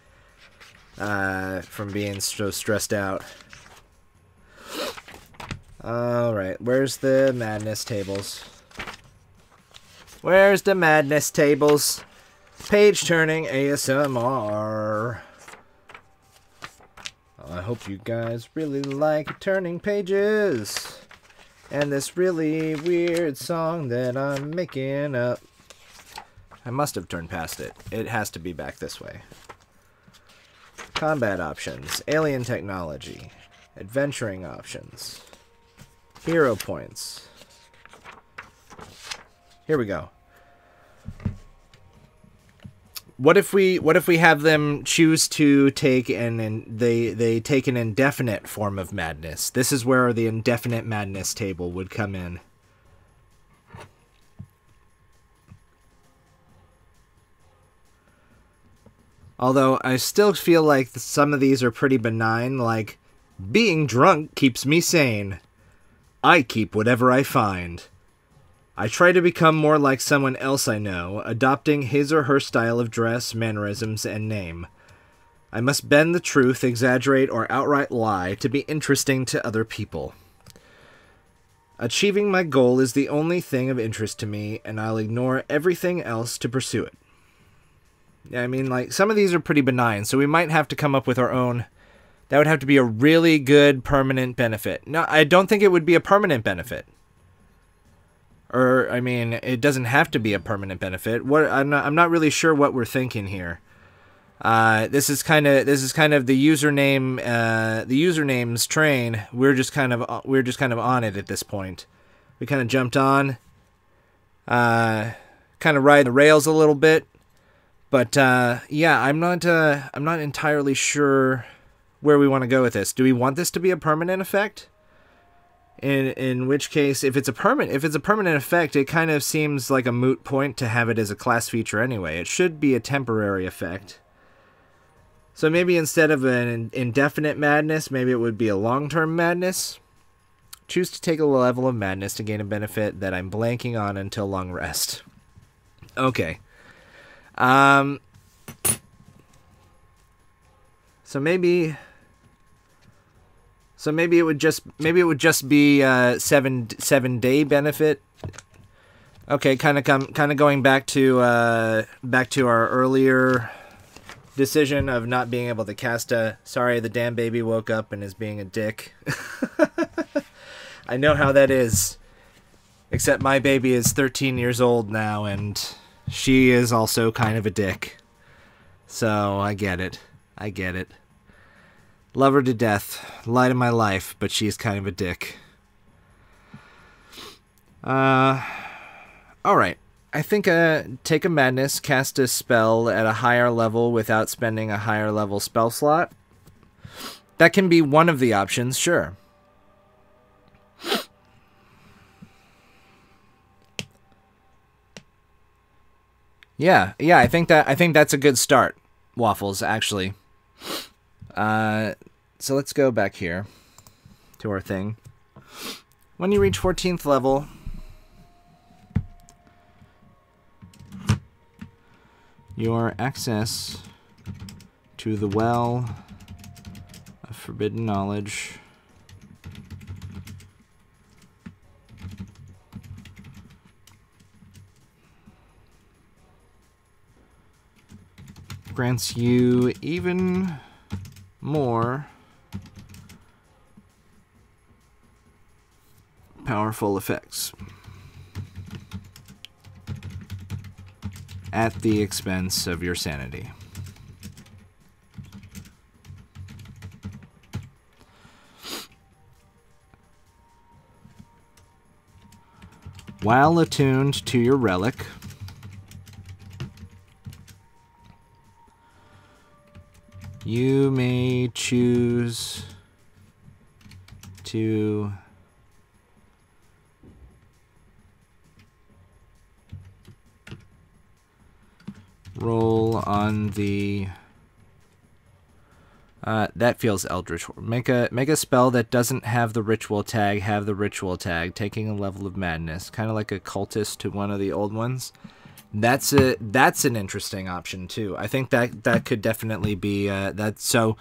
from being so stressed out. Alright, where's the madness tables? Where's the madness tables? Page turning ASMR. I hope you guys really like turning pages. And this really weird song that I'm making up. I must have turned past it. It has to be back this way. Combat options. Alien technology. Adventuring options. Hero points. Here we go. What if we have them choose to take they take an indefinite form of madness? This is where the indefinite madness table would come in. Although I still feel like some of these are pretty benign, like being drunk keeps me sane. I keep whatever I find. I try to become more like someone else I know, adopting his or her style of dress, mannerisms, and name. I must bend the truth, exaggerate, or outright lie to be interesting to other people. Achieving my goal is the only thing of interest to me, and I'll ignore everything else to pursue it. Yeah, I mean, like, some of these are pretty benign, so we might have to come up with our own. That would have to be a really good permanent benefit. No, I don't think it would be a permanent benefit. Or, I mean, it doesn't have to be a permanent benefit. I'm not really sure what we're thinking here. This is kind of the username's train. We're just kind of on it at this point. We kind of jumped on, kind of ride the rails a little bit, but yeah, I'm not entirely sure where we want to go with this. Do we want this to be a permanent effect? In which case, if it's a permanent effect, it kind of seems like a moot point to have it as a class feature anyway. It should be a temporary effect. So maybe instead of an indefinite madness, maybe it would be a long-term madness. Choose to take a level of madness to gain a benefit that I'm blanking on until long rest. Okay. So maybe it would just be 7-day benefit. Okay, kind of going back to our earlier decision of not being able to cast a. Sorry, the damn baby woke up and is being a dick. I know how that is. Except my baby is 13 years old now, and she is also kind of a dick. So I get it. Love her to death. Light of my life, but she's kind of a dick. Alright. I think take a madness, cast a spell at a higher level without spending a higher level spell slot. That can be one of the options, sure. Yeah, I think that's a good start, Waffles, actually. So let's go back here to our thing. When you reach 14th level, your access to the well of forbidden knowledge grants you even more powerful effects at the expense of your sanity. While attuned to your relic, you may choose to roll on the that feels eldritch. Make a spell that doesn't have the ritual tag have the ritual tag, taking a level of madness, kind of like a cultist to one of the old ones. That's an interesting option too. I think that could definitely be that. So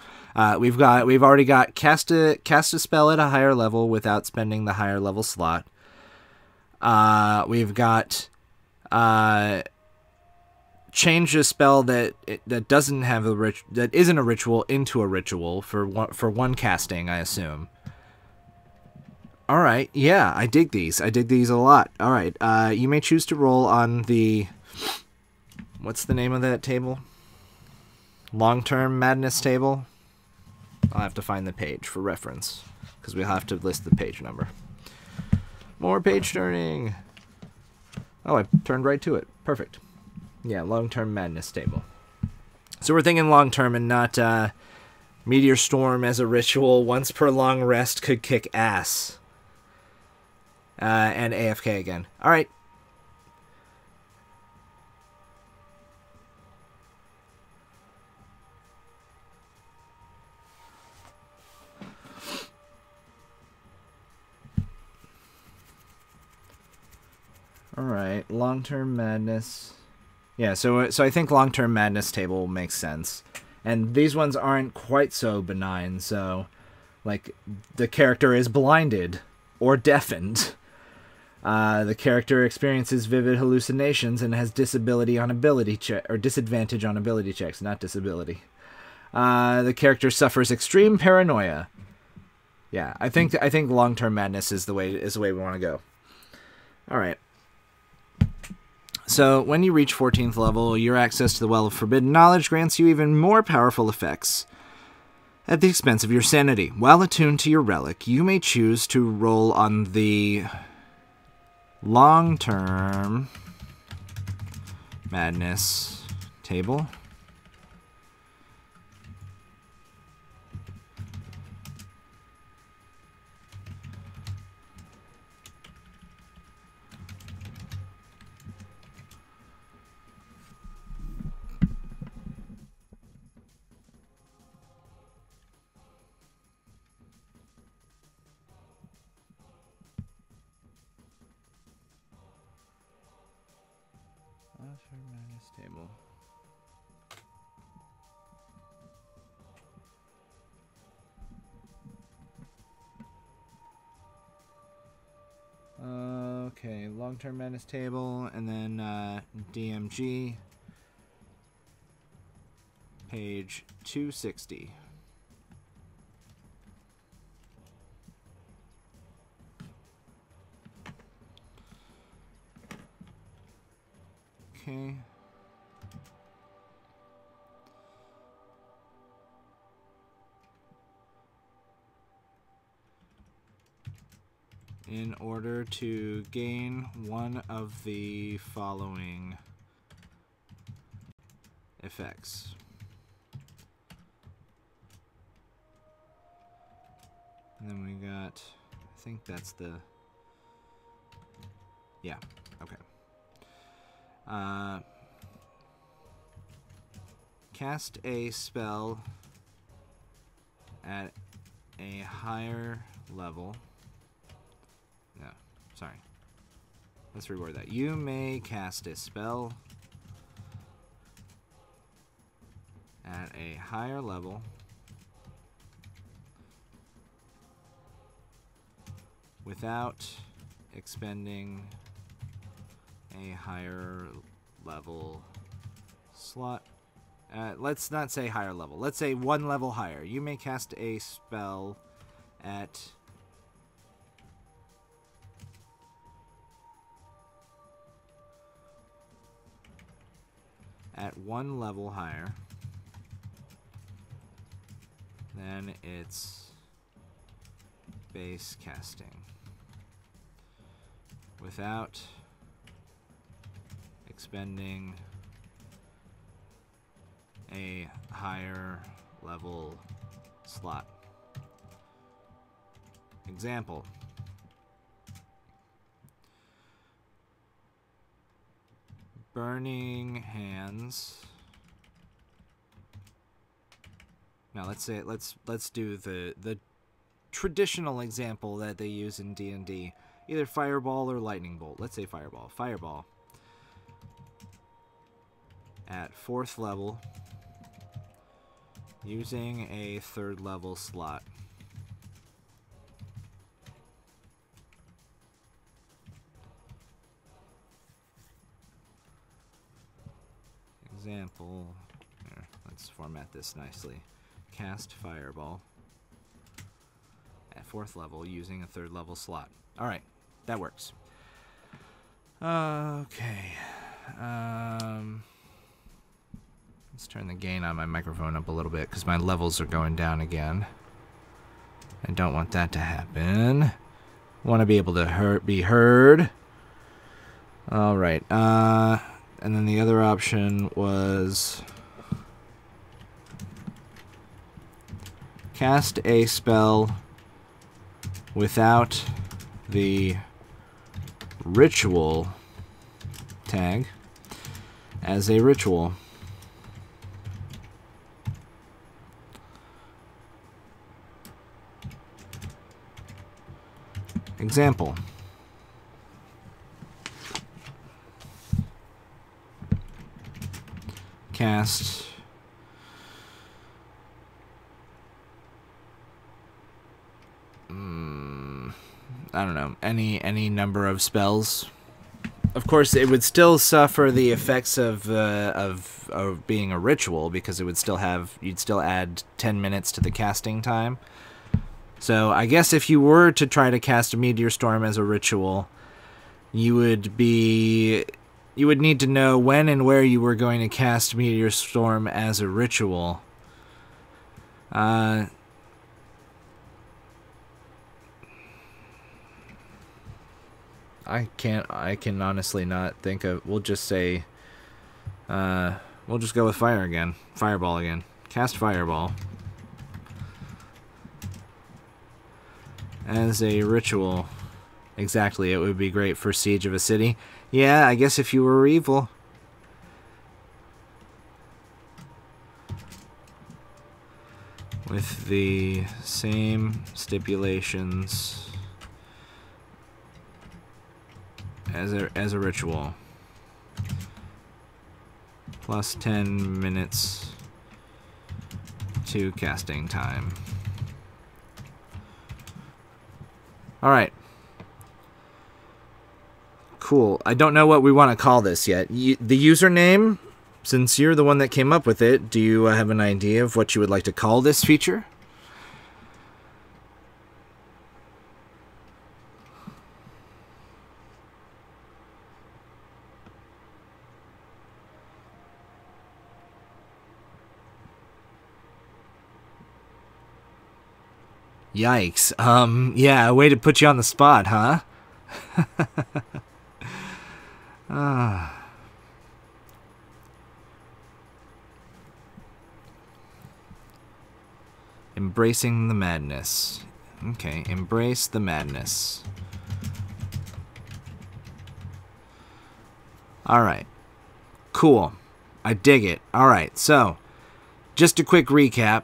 we've already got cast a spell at a higher level without spending the higher level slot. We've got change a spell that doesn't have that isn't a ritual into a ritual for one casting, I assume. All right, yeah, I dig these. I dig these a lot. All right, you may choose to roll on the. What's the name of that table? Long-term madness table. I'll have to find the page for reference because we'll have to list the page number. More page turning. Oh, I turned right to it. Perfect. Yeah, long-term madness table. So we're thinking long-term and not Meteor Storm as a ritual once per long rest could kick ass. And AFK again. All right. All right, long-term madness. Yeah, so I think long-term madness table makes sense. And these ones aren't quite so benign, so like the character is blinded or deafened. The character experiences vivid hallucinations and has disability on ability check or disadvantage on ability checks, not disability. The character suffers extreme paranoia. Yeah, I think long-term madness is the way we want to go. All right. So, when you reach 14th level, your access to the Well of Forbidden Knowledge grants you even more powerful effects at the expense of your sanity. While attuned to your relic, you may choose to roll on the long-term madness table. Table. Okay, long-term madness table, and then DMG, page 260. Okay. In order to gain one of the following effects. And then we got, I think that's the, yeah, okay. Cast a spell at a higher level. No, sorry. Let's reword that. You may cast a spell at a higher level without expending a higher level slot. Let's not say higher level. Let's say one level higher. You may cast a spell at one level higher than its base casting without expending a higher level slot. Example. Burning Hands. Now let's do the traditional example that they use in D&D. Either Fireball or Lightning Bolt. Let's say Fireball. Fireball. At 4th level, using a 3rd level slot. Example, here, let's format this nicely. Cast Fireball at 4th level using a 3rd level slot. Alright, that works. Okay. Let's turn the gain on my microphone up a little bit because my levels are going down again. I don't want that to happen. Want to be able to be heard. Alright, and then the other option was cast a spell without the ritual tag as a ritual. Example. Cast I don't know, any number of spells. Of course, it would still suffer the effects of being a ritual because it would still have, you'd still add 10 minutes to the casting time. So I guess if you were to try to cast a Meteor Storm as a ritual, you would be you would need to know when and where you were going to cast Meteor Storm as a ritual. I can honestly not think of, we'll just say, we'll just go with fire again. Fireball again. Cast Fireball. As a ritual. Exactly, it would be great for Siege of a City. Yeah, I guess if you were evil. With the same stipulations as a ritual. Plus 10 minutes to casting time. Alright. Cool. I don't know what we want to call this yet. The username, since you're the one that came up with it, do you have an idea of what you would like to call this feature? Yikes. Yeah, a way to put you on the spot, huh? Embracing the madness. Okay, embrace the madness. Alright. Cool. I dig it. Alright, so, just a quick recap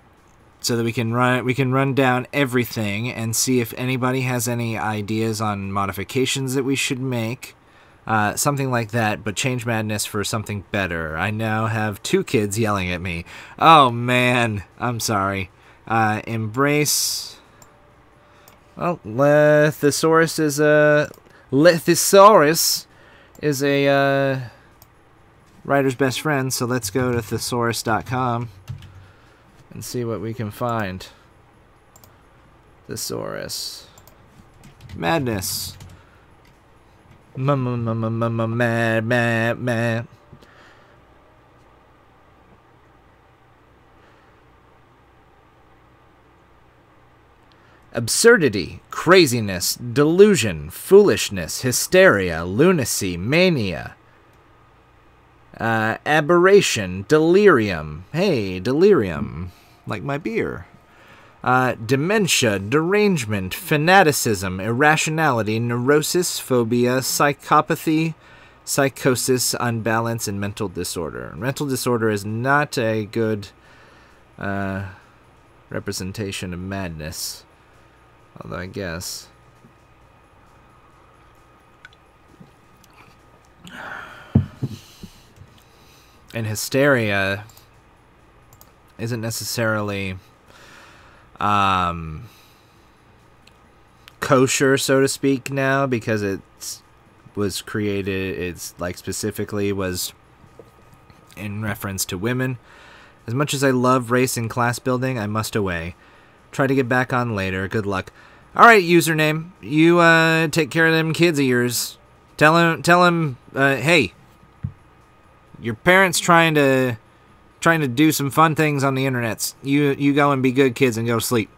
so that we can run down everything and see if anybody has any ideas on modifications that we should make. Something like that, but change madness for something better. I now have 2 kids yelling at me. Oh man, I'm sorry. Embrace. Well, Lethosaurus is a writer's best friend, so let's go to thesaurus.com and see what we can find. Thesaurus. Madness. Mad. Absurdity, craziness, delusion, foolishness, hysteria, lunacy, mania, aberration, delirium. Hey, delirium, like my beer. Dementia, derangement, fanaticism, irrationality, neurosis, phobia, psychopathy, psychosis, unbalance, and mental disorder. Mental disorder is not a good representation of madness. Although I guess. And hysteria isn't necessarily kosher, so to speak, now, because it's was created, it's like specifically was in reference to women. As much as I love race and class building, I must away. Try to get back on later. Good luck. Alright, username. You take care of them kids of yours. Tell him, hey, your parents trying to do some fun things on the internets. You go and be good kids and go to sleep.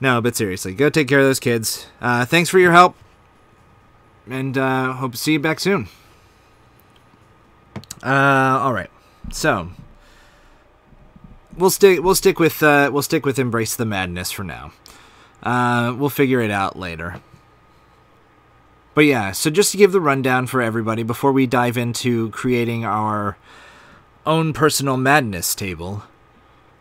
No, but seriously, go take care of those kids. Thanks for your help, and hope to see you back soon. All right, so we'll stick with Embrace the Madness for now. We'll figure it out later. But yeah, so just to give the rundown for everybody before we dive into creating our own personal madness table,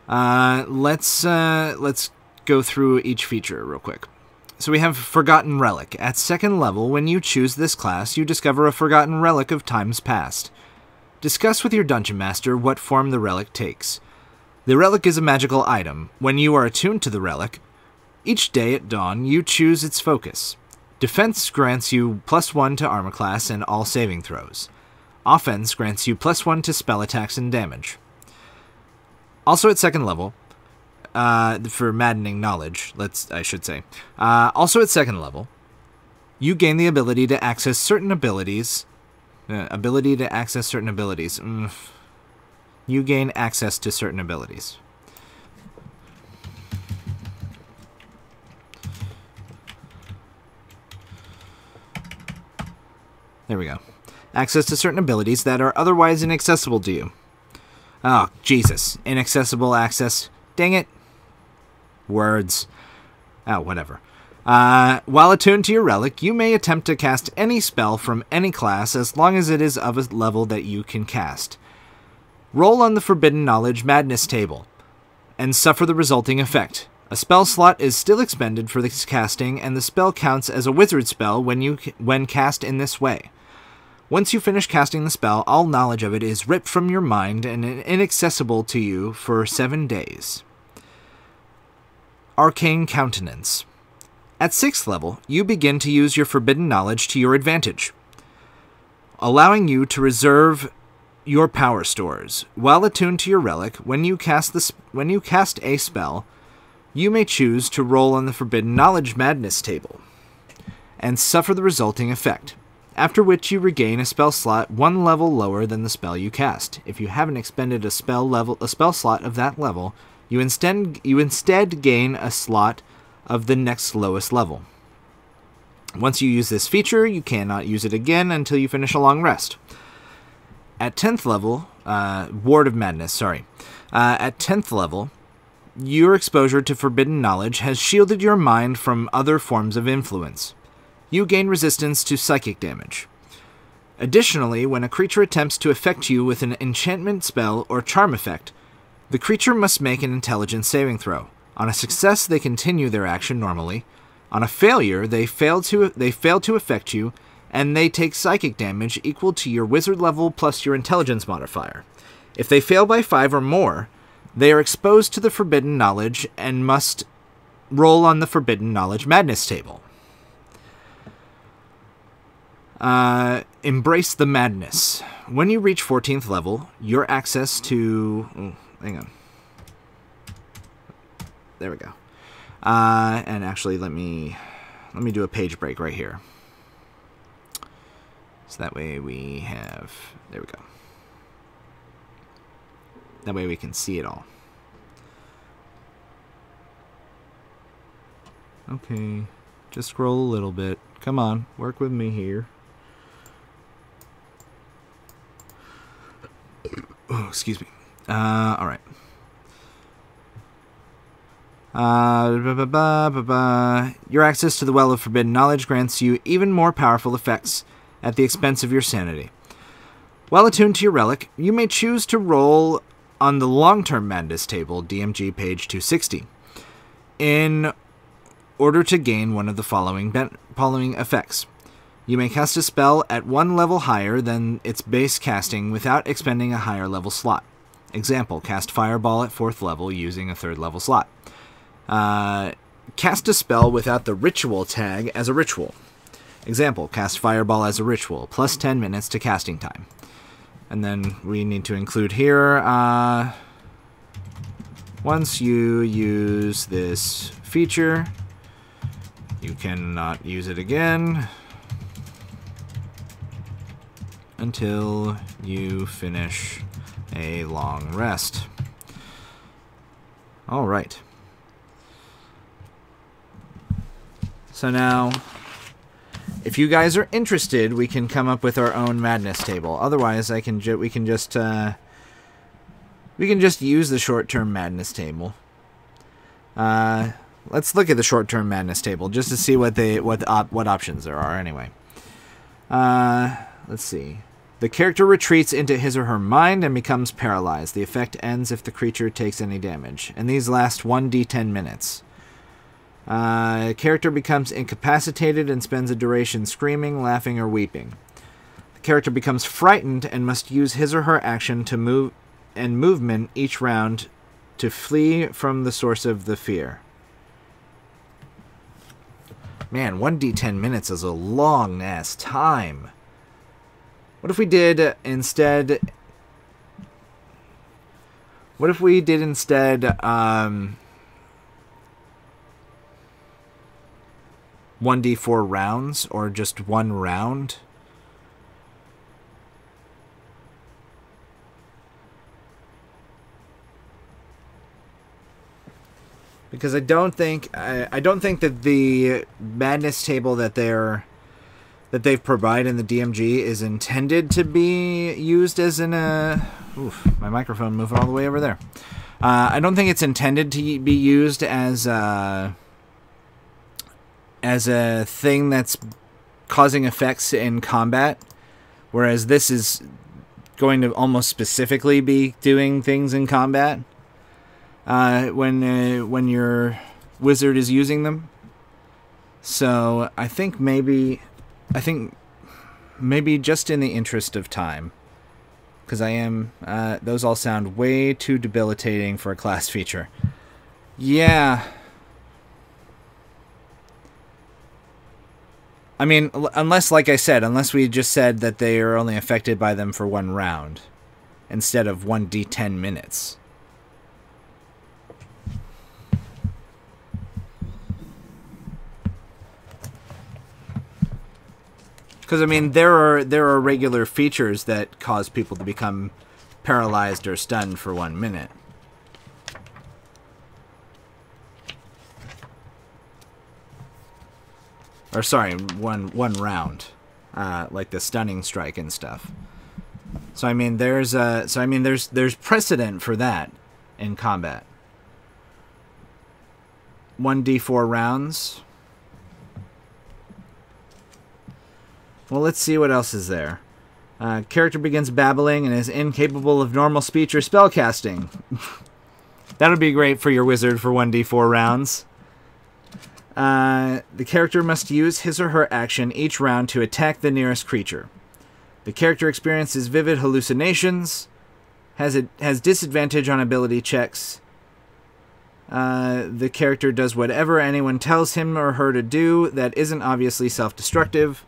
let's go through each feature real quick. So we have Forgotten Relic. At 2nd level, when you choose this class, you discover a forgotten relic of times past. Discuss with your dungeon master what form the relic takes. The relic is a magical item. When you are attuned to the relic, each day at dawn, you choose its focus. Defense grants you +1 to armor class and all saving throws. Offense grants you +1 to spell attacks and damage. Also at 2nd level, for maddening knowledge, also at 2nd level, you gain the ability to access certain abilities Ability to access certain abilities. You gain access to certain abilities. There we go. Access to certain abilities that are otherwise inaccessible to you. Oh, Jesus. Inaccessible access. Dang it. Words. Oh, whatever. While attuned to your relic, you may attempt to cast any spell from any class as long as it is of a level that you can cast. Roll on the Forbidden Knowledge Madness table and suffer the resulting effect. A spell slot is still expended for this casting, and the spell counts as a wizard spell when cast in this way. Once you finish casting the spell, all knowledge of it is ripped from your mind and inaccessible to you for 7 days. Arcane Countenance. At 6th level, you begin to use your forbidden knowledge to your advantage, allowing you to reserve your power stores. While attuned to your relic, when you cast a spell, you may choose to roll on the Forbidden Knowledge Madness table and suffer the resulting effect, after which you regain a spell slot 1 level lower than the spell you cast. If you haven't expended a spell slot of that level, you instead gain a slot of the next lowest level. Once you use this feature, you cannot use it again until you finish a long rest. At 10th level, Ward of Madness, sorry. At 10th level, your exposure to forbidden knowledge has shielded your mind from other forms of influence. You gain resistance to psychic damage. Additionally, when a creature attempts to affect you with an enchantment spell or charm effect, the creature must make an intelligence saving throw. On a success, they continue their action normally. On a failure, they fail to affect you, and they take psychic damage equal to your wizard level plus your intelligence modifier. If they fail by 5 or more, they are exposed to the forbidden knowledge and must roll on the Forbidden Knowledge Madness table. Embrace the Madness. When you reach 14th level, your access to... Oh, hang on. There we go. And actually, let me do a page break right here. So that way we have... There we go. That way we can see it all. Okay. Just scroll a little bit. Come on. Work with me here. Oh, excuse me. Alright. Your access to the Well of Forbidden Knowledge grants you even more powerful effects at the expense of your sanity. While attuned to your relic, you may choose to roll on the Long-Term Madness table, DMG page 260, in order to gain one of the following effects. You may cast a spell at 1 level higher than its base casting without expending a higher level slot. Example, cast Fireball at 4th level using a 3rd level slot. Cast a spell without the ritual tag as a ritual. Example, cast Fireball as a ritual, plus 10 minutes to casting time. And then we need to include here, once you use this feature, you cannot use it again until you finish a long rest. All right. So now, if you guys are interested, we can come up with our own madness table. Otherwise, we can just use the short-term madness table. Let's look at the short-term madness table just to see what options there are. Anyway, let's see. The character retreats into his or her mind and becomes paralyzed. The effect ends if the creature takes any damage, and these last 1d10 minutes. Character becomes incapacitated and spends a duration screaming, laughing, or weeping. The character becomes frightened and must use his or her action to move and movement each round to flee from the source of the fear. Man, 1d10 minutes is a long-ass time. What if we did instead... 1d4 rounds, or just 1 round? because I don't think that the madness table that they've provided in the DMG is intended to be used as oof, my microphone moving all the way over there. I don't think it's intended to be used as a thing that's causing effects in combat, whereas this is going to almost specifically be doing things in combat when your wizard is using them. So I think maybe just in the interest of time, because those all sound way too debilitating for a class feature. Yeah. I mean, unless, like I said, unless we just said that they are only affected by them for one round, instead of 1d10 minutes. Because, I mean, there are regular features that cause people to become paralyzed or stunned for 1 minute. Or sorry, one round, like the stunning strike and stuff. So I mean, there's precedent for that in combat. 1d4 rounds. Well, let's see what else is there. Character begins babbling and is incapable of normal speech or spellcasting. That'll be great for your wizard for 1d4 rounds. The character must use his or her action each round to attack the nearest creature. The character experiences vivid hallucinations, has disadvantage on ability checks. The character does whatever anyone tells him or her to do that isn't obviously self-destructive,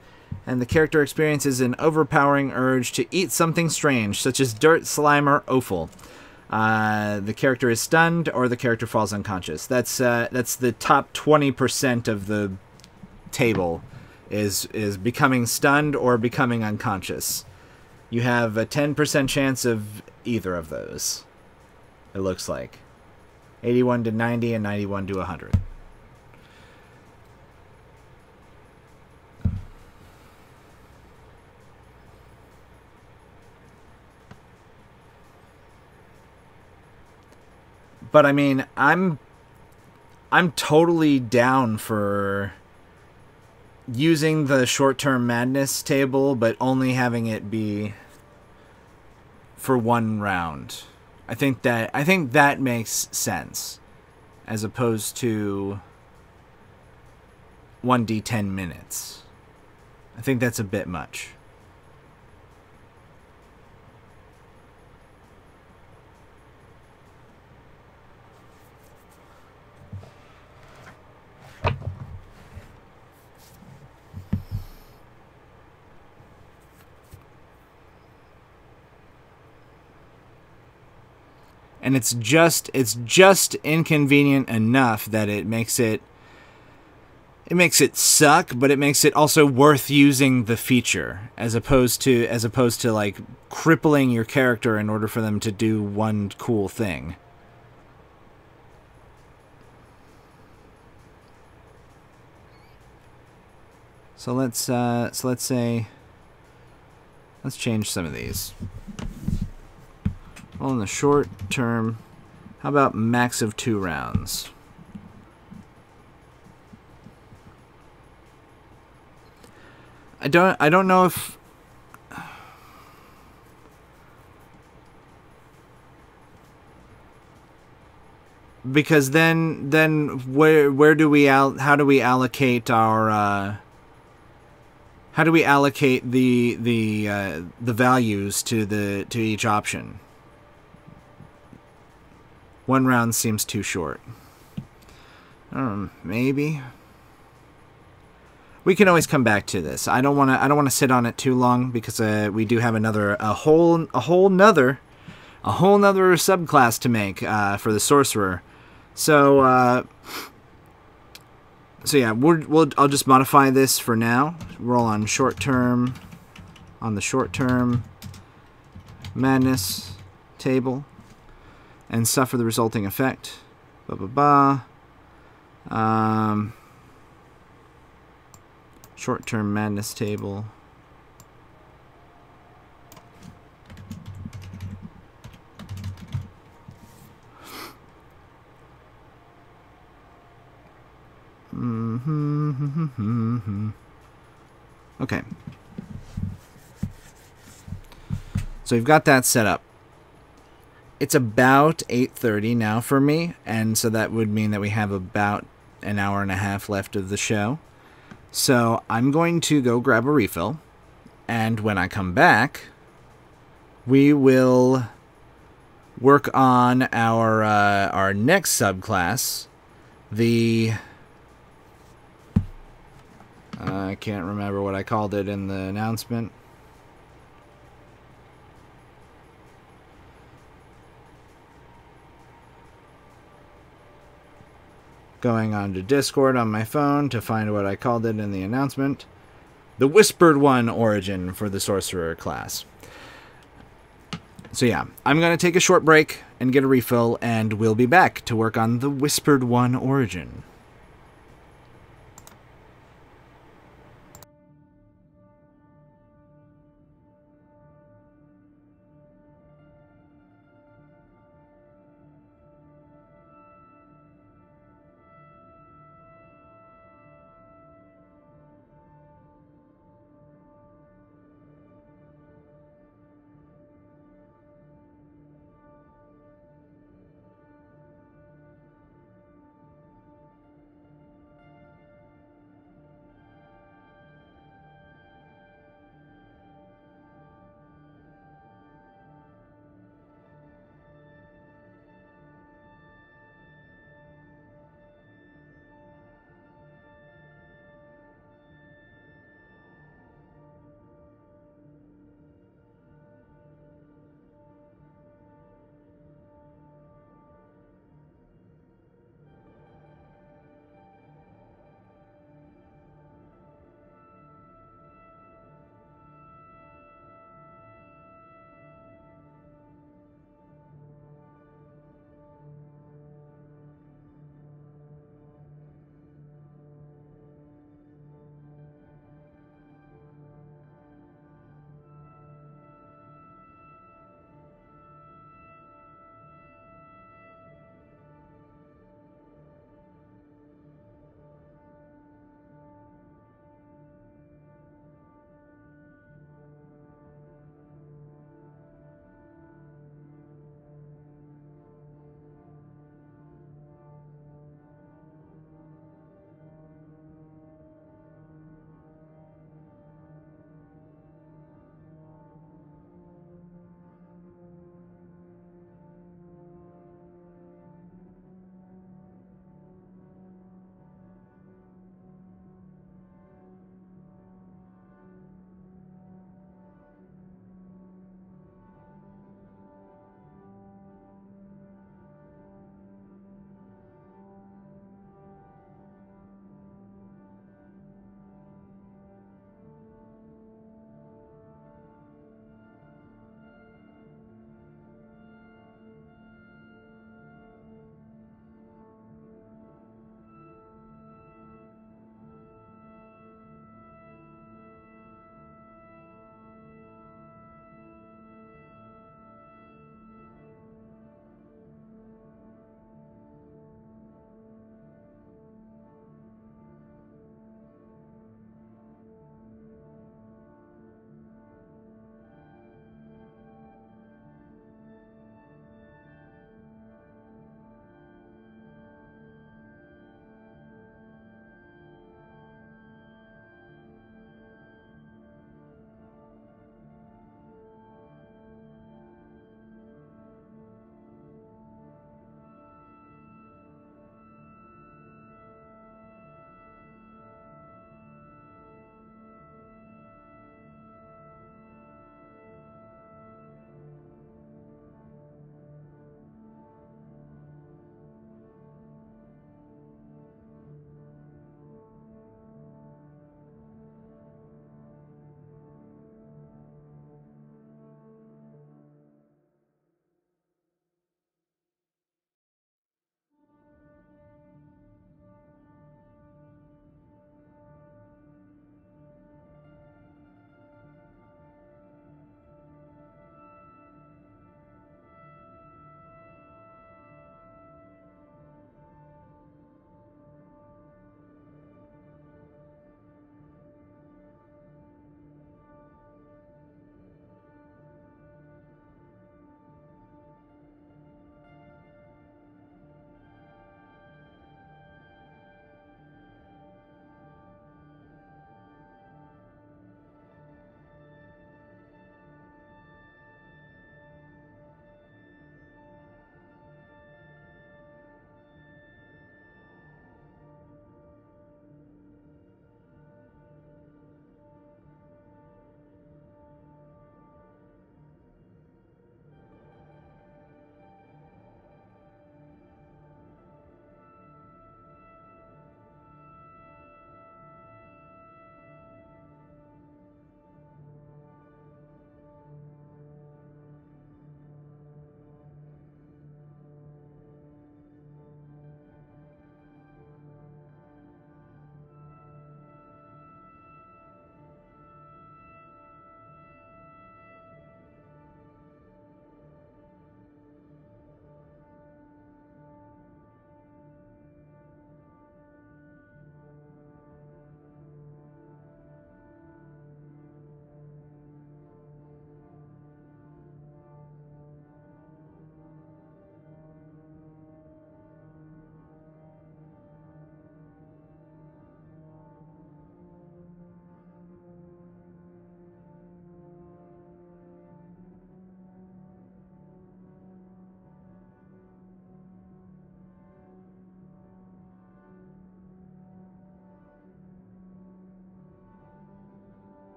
and the character experiences an overpowering urge to eat something strange, such as dirt, slime, or offal. The character is stunned, or the character falls unconscious. That's the top 20% of the table, is becoming stunned or becoming unconscious. You have a 10% chance of either of those, it looks like. 81 to 90 and 91 to 100. But I mean, I'm totally down for using the short-term madness table, but only having it be for one round. I think that makes sense, as opposed to 1d10 minutes. I think that's a bit much. And it's just inconvenient enough that it makes it suck, but it makes it also worth using the feature, as opposed to like crippling your character in order for them to do one cool thing. So let's change some of these. Well, in the short term, how about max of 2 rounds? I don't know if because then where do we how do we allocate our how do we allocate the values to each option? 1 round seems too short. Maybe we can always come back to this. I don't want to sit on it too long, because we do have a whole nother subclass to make for the sorcerer. So yeah, I'll just modify this for now. Roll on short term, on the short term madness table, and suffer the resulting effect. Blah blah blah. Short-term madness table. Okay. So we've got that set up. It's about 8:30 now for me, and so that would mean that we have about an hour and a half left of the show. So I'm going to go grab a refill, and when I come back, we will work on our next subclass, the I can't remember what I called it in the announcement. Going on to Discord on my phone to find what I called it in the announcement. The Whispered One origin for the Sorcerer class. So yeah, I'm going to take a short break and get a refill, and we'll be back to work on the Whispered One origin.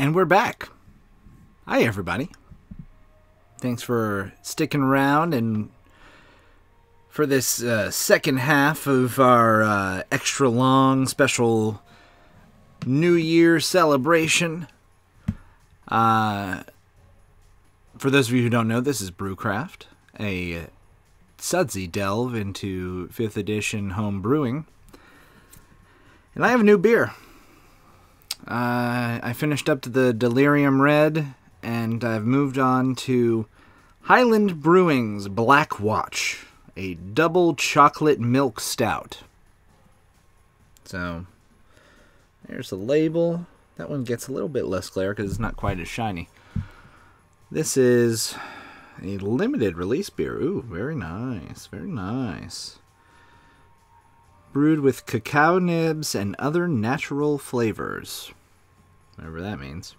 And we're back. Hi, everybody. Thanks for sticking around and for this second half of our extra long special New Year celebration. For those of you who don't know, this is Brewcraft, a sudsy delve into 5th edition home brewing. And I have a new beer. I finished up to the Delirium Red, and I've moved on to Highland Brewing's Black Watch, a double chocolate milk stout. So, there's the label. That one gets a little bit less glare because it's not quite as shiny. This is a limited release beer. Ooh, very nice, very nice. Brewed with cacao nibs and other natural flavors. Whatever that means.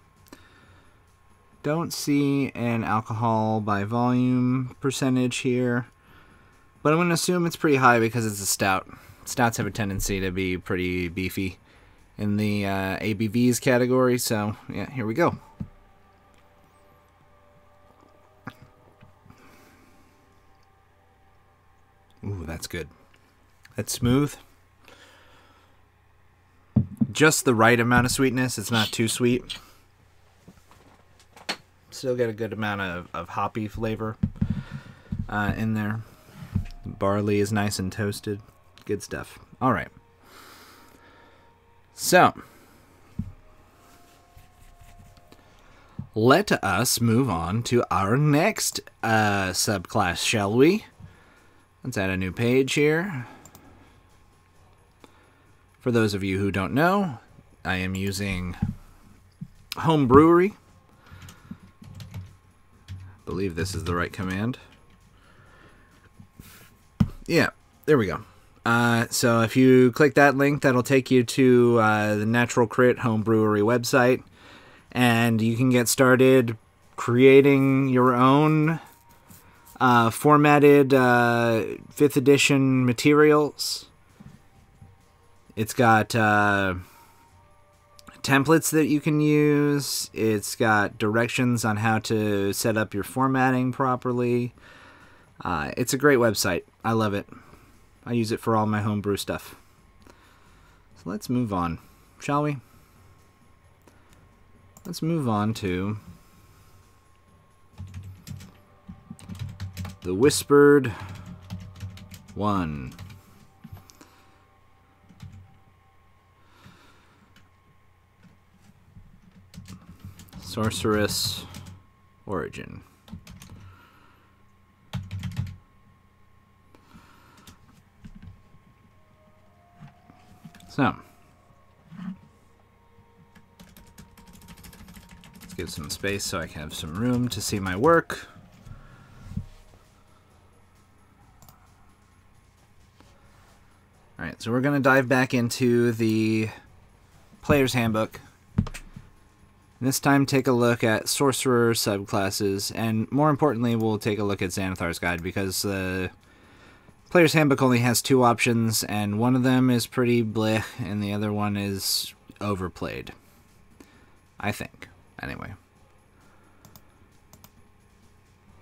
Don't see an alcohol by volume percentage here, but I'm going to assume it's pretty high because it's a stout. Stouts have a tendency to be pretty beefy in the ABVs category, so yeah, here we go. Ooh, that's good. That's smooth. Just the right amount of sweetness. It's not too sweet. Still get a good amount of hoppy flavor in there. The barley is nice and toasted. Good stuff. All right. So, let us move on to our next subclass, shall we? Let's add a new page here. For those of you who don't know, I am using Home Brewery. I believe this is the right command. Yeah, there we go. So if you click that link, that'll take you to the Natural Crit Home Brewery website, and you can get started creating your own formatted 5th edition materials. It's got templates that you can use. It's got directions on how to set up your formatting properly. It's a great website. I love it. I use it for all my homebrew stuff. So let's move on, shall we? Let's move on to the Whispered One. Sorceress Origin. So, let's give some space so I can have some room to see my work. Alright, so we're going to dive back into the Player's Handbook. This time take a look at Sorcerer subclasses, and more importantly, we'll take a look at Xanathar's Guide, because the Player's Handbook only has 2 options, and one of them is pretty bleh, and the other one is overplayed. I think. Anyway.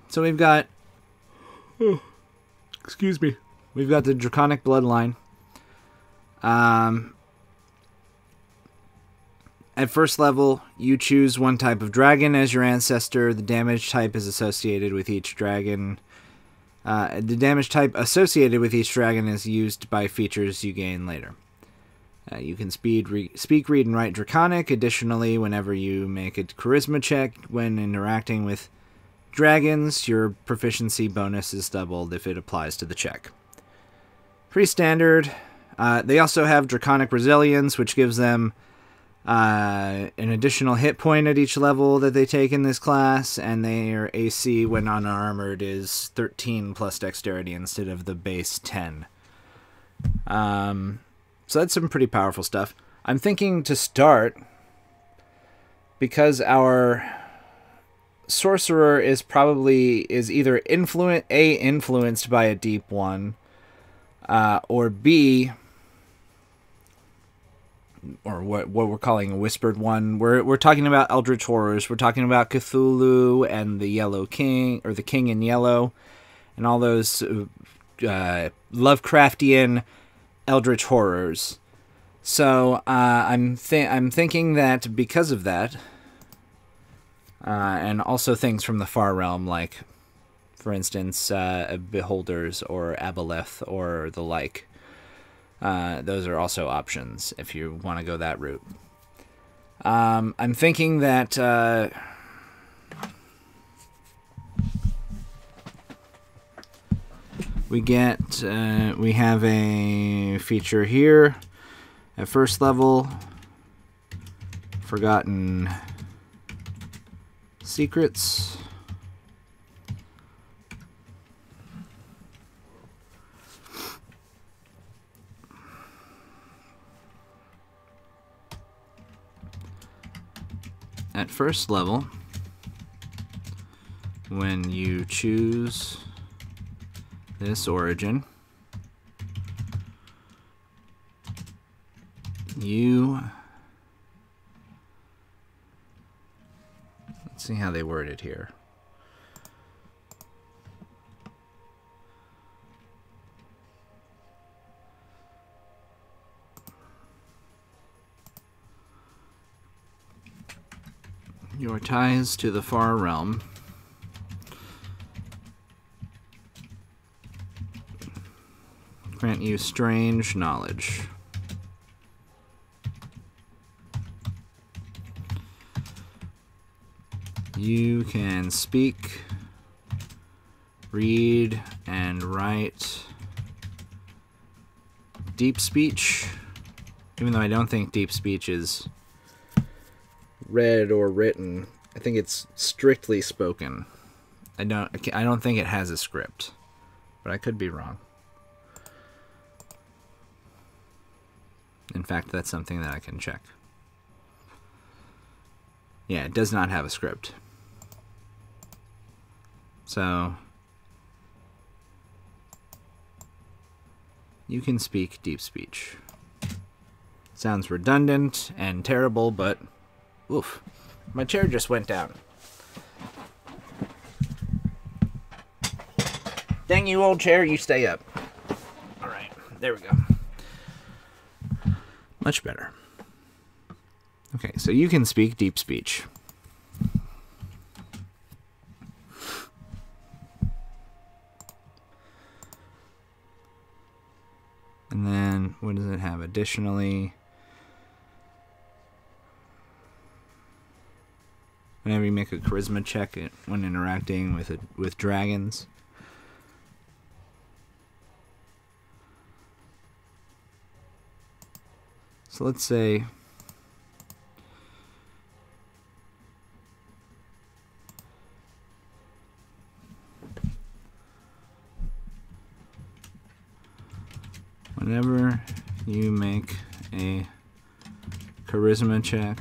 So we've got... excuse me. We've got the Draconic Bloodline. At first level, you choose one type of dragon as your ancestor. The damage type is associated with each dragon. The damage type associated with each dragon is used by features you gain later. You can speak, read, and write Draconic. Additionally, whenever you make a Charisma check when interacting with dragons, your proficiency bonus is doubled if it applies to the check. Pretty standard. They also have Draconic Resilience, which gives them an additional hit point at each level that they take in this class, and their AC when unarmored is 13 plus dexterity instead of the base 10. So that's some pretty powerful stuff. I'm thinking to start, because our sorcerer is either influenced by a deep one, or B, or what we're calling a whispered one. We're talking about Eldritch Horrors. We're talking about Cthulhu and the Yellow King, or the King in Yellow, and all those Lovecraftian Eldritch Horrors. So I'm thinking that because of that, and also things from the Far Realm, like, for instance, Beholders or Aboleth or the like. Those are also options if you want to go that route. I'm thinking that we have a feature here at first level, Forgotten Secrets. At first level, when you choose this origin, let's see how they word it here. Your ties to the Far Realm grant you strange knowledge. You can speak, read, and write deep speech, even though I don't think deep speech is read or written. I think it's strictly spoken. I don't think it has a script, but I could be wrong. In fact, that's something that I can check. Yeah, it does not have a script. So you can speak deep speech. Sounds redundant and terrible, but oof, my chair just went down. Dang you, old chair, you stay up. Alright, there we go. Much better. Okay, so you can speak deep speech. And then, what does it have additionally? Whenever you make a charisma check when interacting with dragons. So let's say whenever you make a charisma check,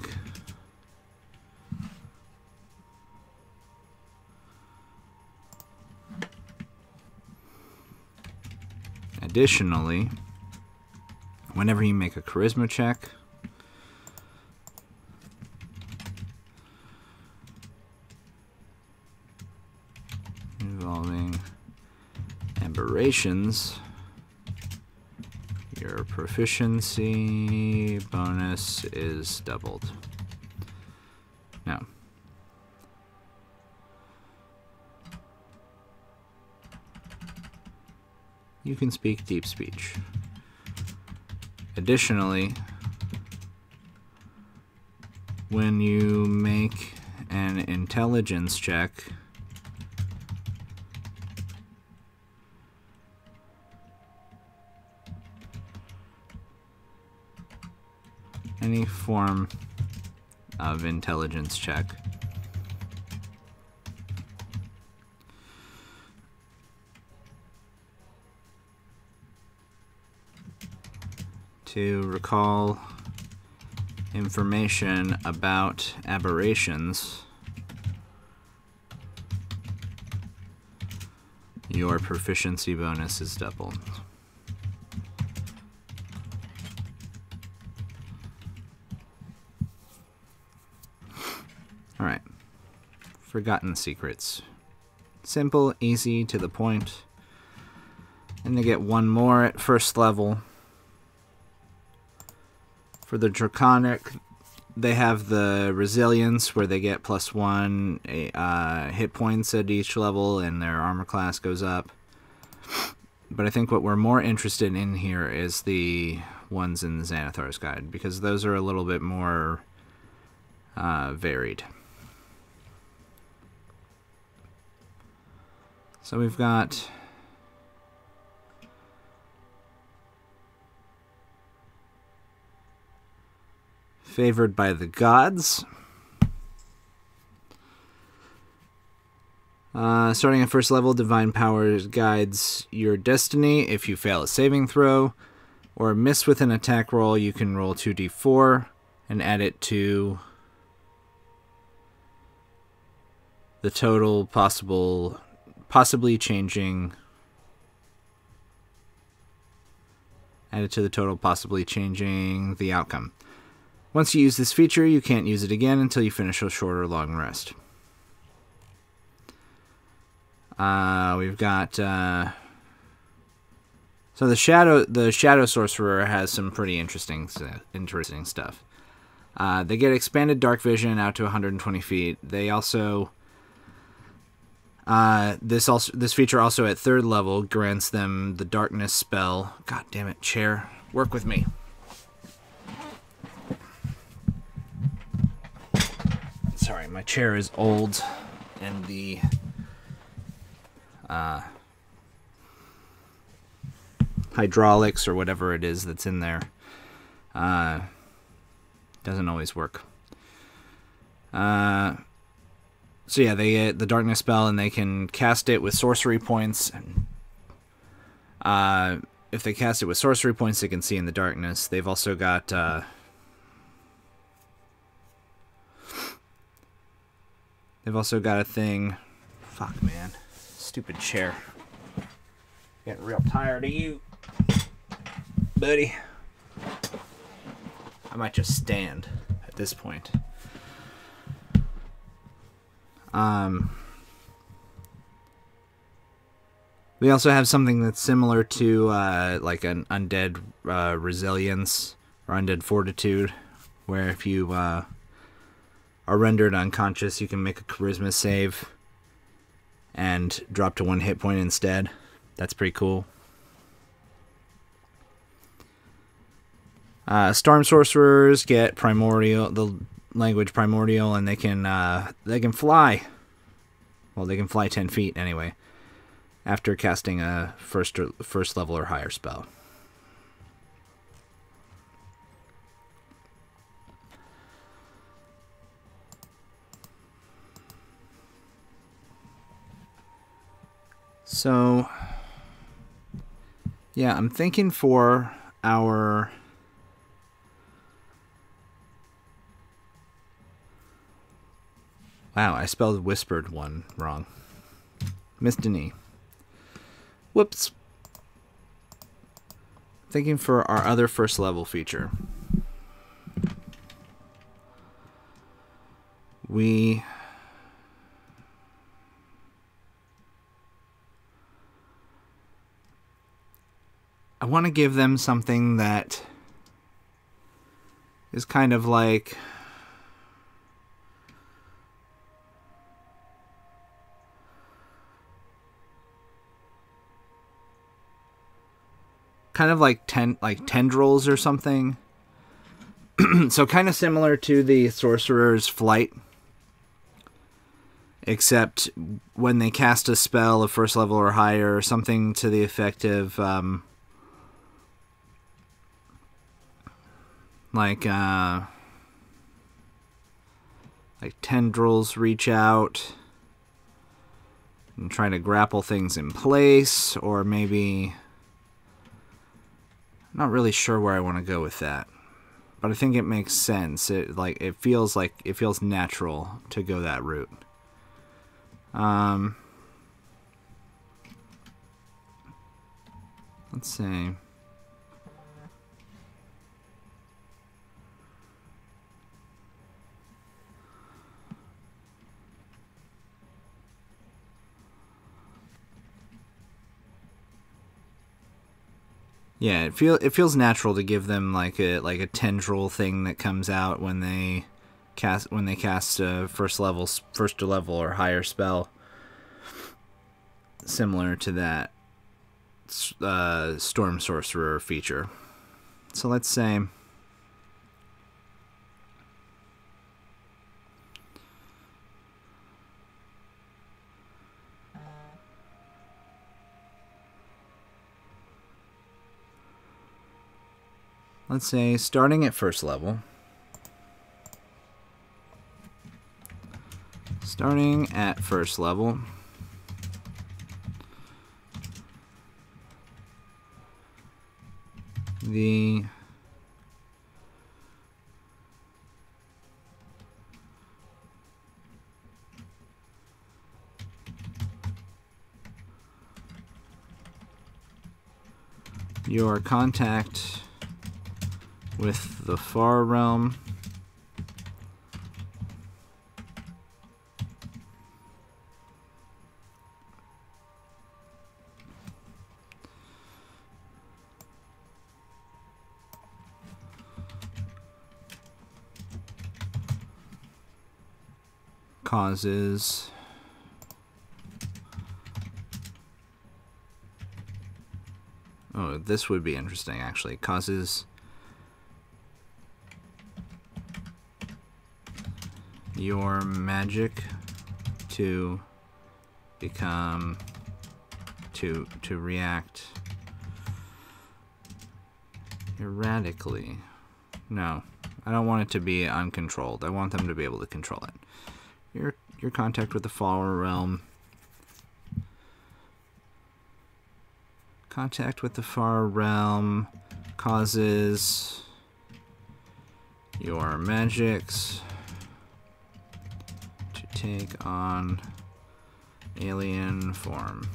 additionally, whenever you make a charisma check, involving aberrations, your proficiency bonus is doubled. Now, you can speak deep speech. Additionally, when you make an intelligence check, any form of intelligence check, to recall information about aberrations, your proficiency bonus is doubled. Alright. Forgotten Secrets. Simple, easy, to the point. And they get one more at first level. For the Draconic, they have the Resilience, where they get +1 hit points at each level, and their armor class goes up. But I think what we're more interested in here is the ones in the Xanathar's Guide, because those are a little bit more varied. So we've got Favored by the Gods. Starting at first level, Divine Power guides your destiny. If you fail a saving throw or miss with an attack roll, you can roll 2d4 and add it to the total possibly changing the outcome. Once you use this feature, you can't use it again until you finish a short or long rest. We've got so the Shadow Sorcerer has some pretty interesting stuff. They get expanded dark vision out to 120 feet. They also this feature also at 3rd level grants them the darkness spell. God damn it, chair, work with me. Sorry, my chair is old, and the hydraulics or whatever it is that's in there doesn't always work. So yeah, they get the darkness spell, and they can cast it with sorcery points. If they cast it with sorcery points, they can see in the darkness. They've also got a thing. Fuck, man. Stupid chair. Getting real tired of you, buddy. I might just stand at this point. We also have something that's similar to like an undead resilience or undead fortitude, where if you are rendered unconscious, you can make a charisma save and drop to 1 hit point instead. That's pretty cool. Storm sorcerers get the language primordial, and they can fly. Well, they can fly 10 feet anyway, after casting a first level or higher spell. So, yeah, I'm thinking for our wow, I spelled whispered one wrong. Mistany. Whoops. Thinking for our other first level feature. I want to give them something that is kind of like tendrils or something. So kind of similar to the Sorcerer's Flight, except when they cast a spell of first level or higher, something to the effect of like tendrils reach out and try to grapple things in place, or maybe I'm not really sure where I want to go with that, but I think it makes sense. It feels natural to go that route. Let's see. Yeah, it feels natural to give them like a tendril thing that comes out when they cast a first to level or higher spell, similar to that Storm Sorcerer feature. So let's say starting at first level. Your contact with the far realm causes this would be interesting actually. Causes your magic to become to react erratically. No, I don't want it to be uncontrolled. I want them to be able to control it. Your contact with the Far Realm. Contact with the Far Realm causes your magics to take on alien form.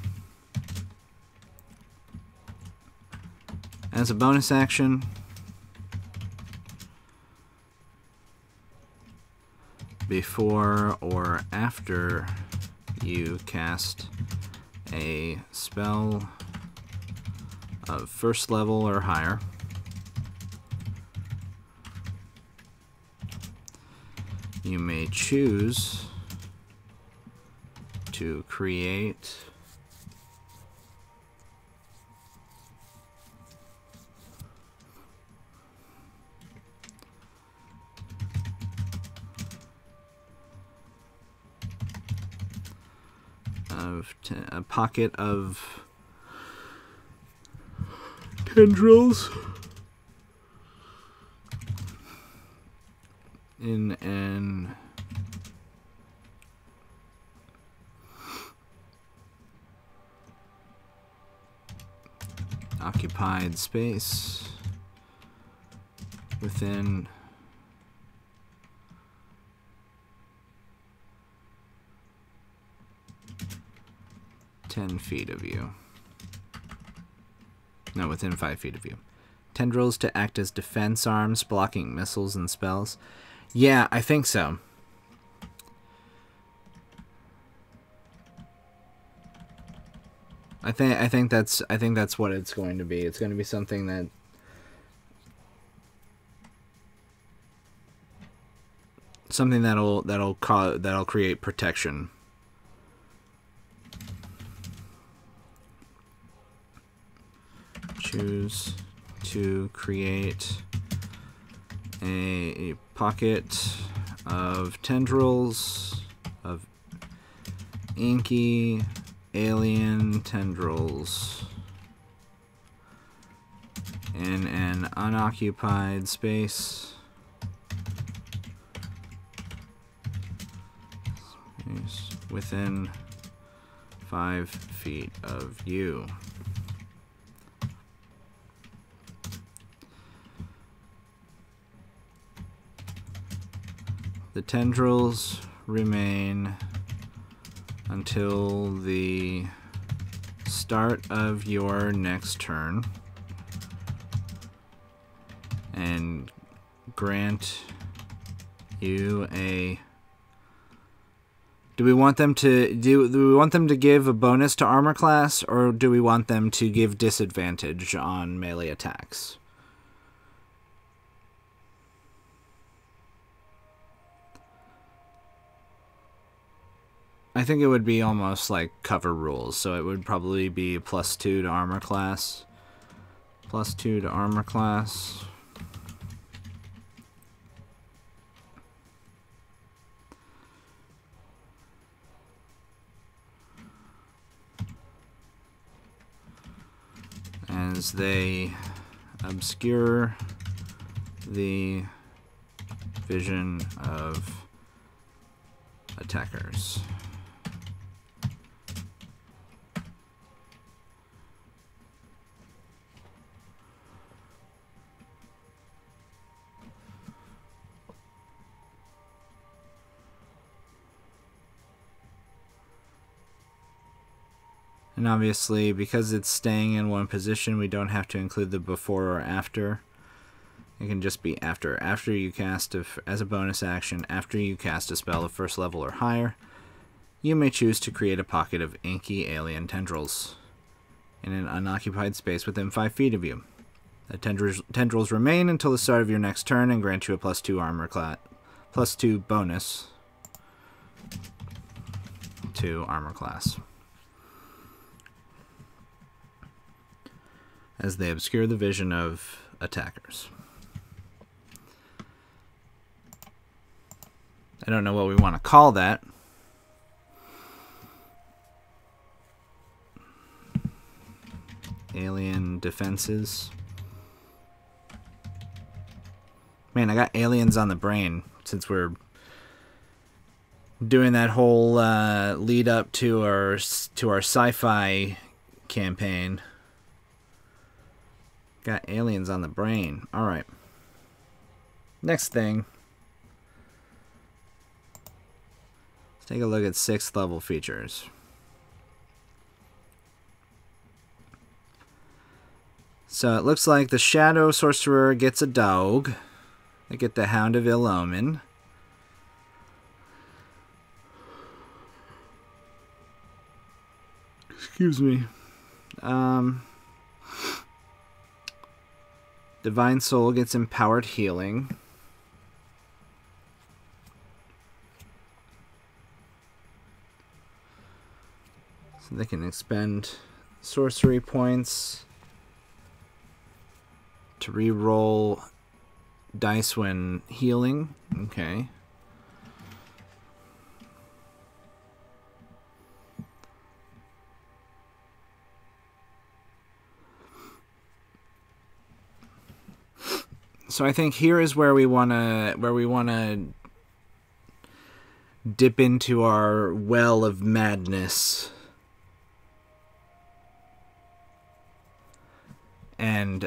As a bonus action, before or after you cast a spell of first level or higher, you may choose to create a pocket of tendrils in an occupied space within 10 feet of you. No, within 5 feet of you. Tendrils to act as defense arms, blocking missiles and spells. Yeah, I think so. I think that's what it's going to be. It's going to be something that'll create protection. Choose to create a pocket of tendrils, of inky alien tendrils in an unoccupied space within 5 feet of you. The tendrils remain until the start of your next turn and grant you a Do we want them to give a bonus to armor class, or do we want them to give disadvantage on melee attacks? I think it would be almost like cover rules, so it would probably be +2 to armor class. +2 to armor class. As they obscure the vision of attackers. And obviously, because it's staying in one position, we don't have to include the before or after. It can just be after. After you cast, as a bonus action, after you cast a spell of first level or higher, you may choose to create a pocket of inky alien tendrils in an unoccupied space within 5 feet of you. The tendrils remain until the start of your next turn and grant you a +2 armor class, +2 bonus to armor class. As they obscure the vision of attackers. I don't know what we want to call that. Alien defenses. Man, I got aliens on the brain since we're doing that whole lead up to our sci-fi campaign. Got aliens on the brain. All right. Next thing. Let's take a look at 6th level features. So it looks like the Shadow Sorcerer gets a dog. They get the Hound of Ill Omen. Excuse me. Divine Soul gets Empowered Healing. So they can expend sorcery points to re-roll dice when healing. Okay. So I think here is where we wanna dip into our well of madness and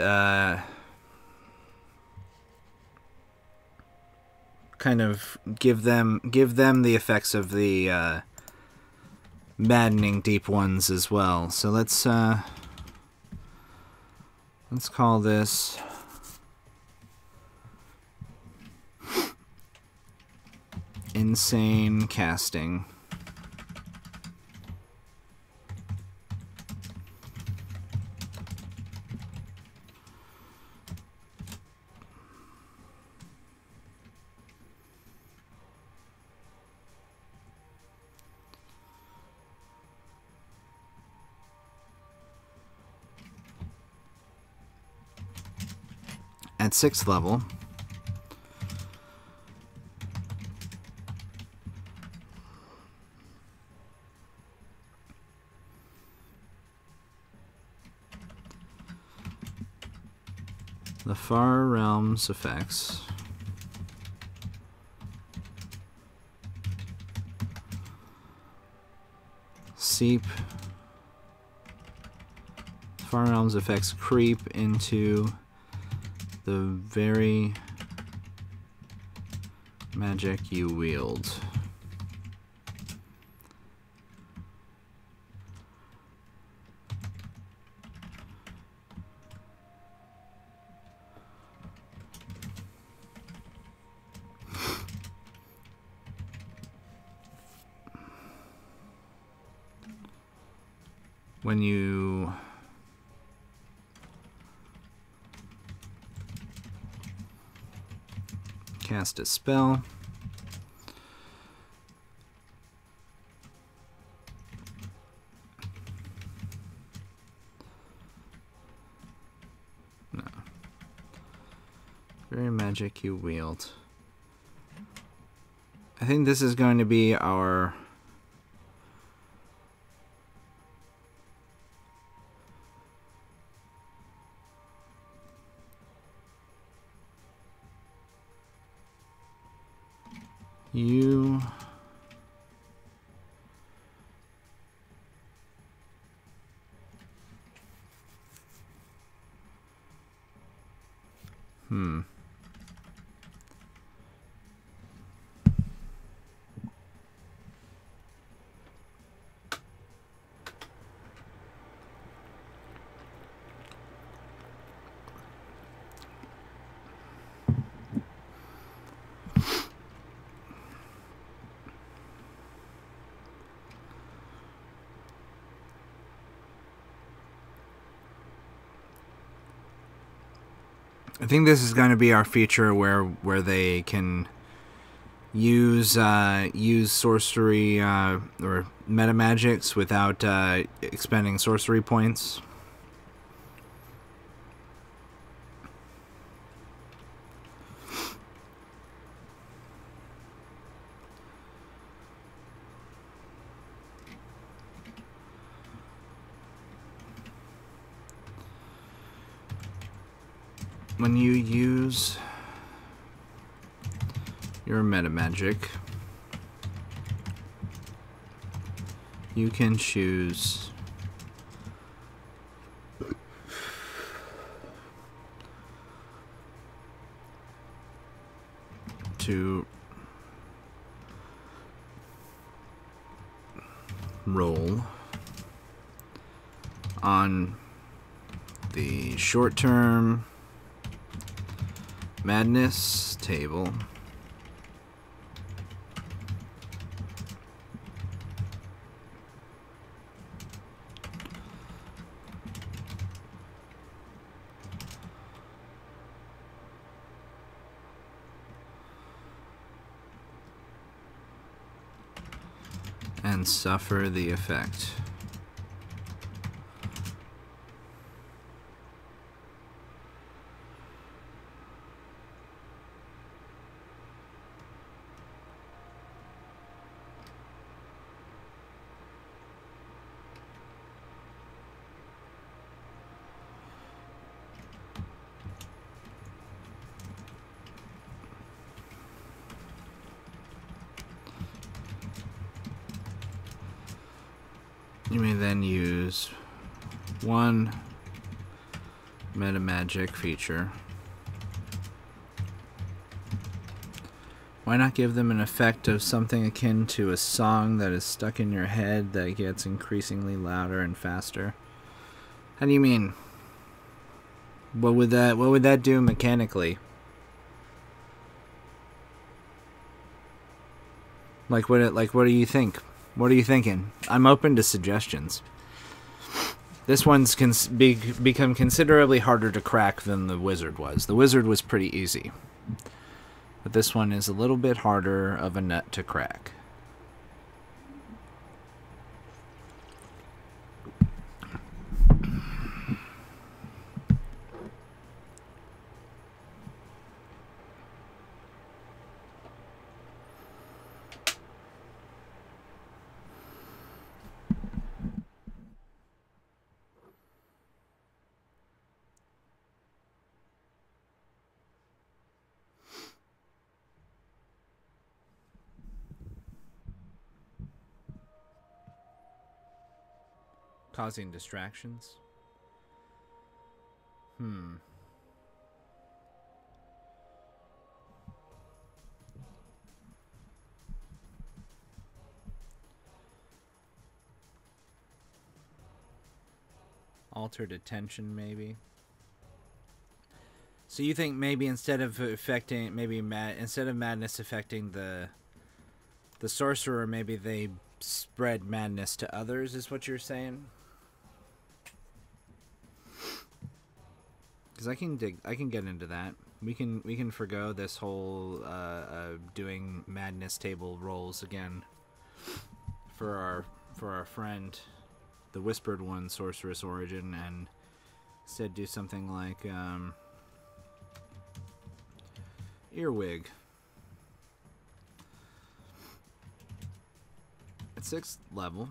kind of give them the effects of the maddening deep ones as well. So let's call this Insane Casting. At 6th level, the Far Realms effects seep. Far Realms effects creep into the very magic you wield. when you cast a spell, no, very magic you wield. I think this is going to be our you I think this is going to be our feature where they can use sorcery or meta magics without expending sorcery points. When you use your meta magic, you can choose to roll on the short-term madness table and suffer the effect. You may then use one meta magic feature. Why not give them an effect of something akin to a song that is stuck in your head that gets increasingly louder and faster? How do you mean? What would that do mechanically? What do you think? What are you thinking? I'm open to suggestions. This one's become considerably harder to crack than the wizard was. The wizard was pretty easy. But this one is a little bit harder of a nut to crack. Causing distractions? Altered attention, maybe. So you think maybe instead of madness affecting the sorcerer, maybe they spread madness to others, is what you're saying? because I can get into that. We can forgo this whole doing madness table rolls again for our friend, the Whispered One, Sorceress Origin, and instead do something like Earwig. At 6th level,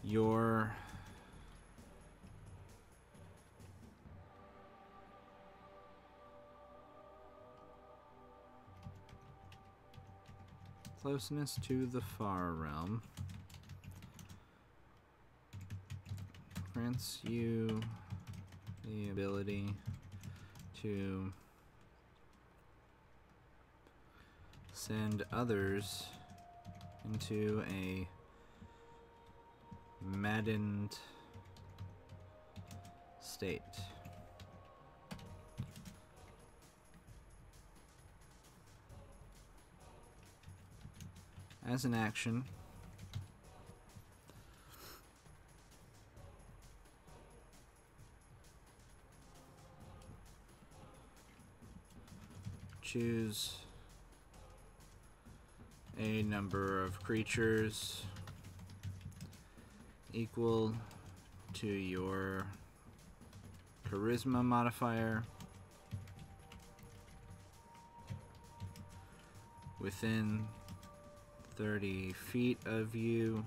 your closeness to the far realm grants you the ability to send others into a maddened state. As an action, choose a number of creatures equal to your charisma modifier within 30 feet of you,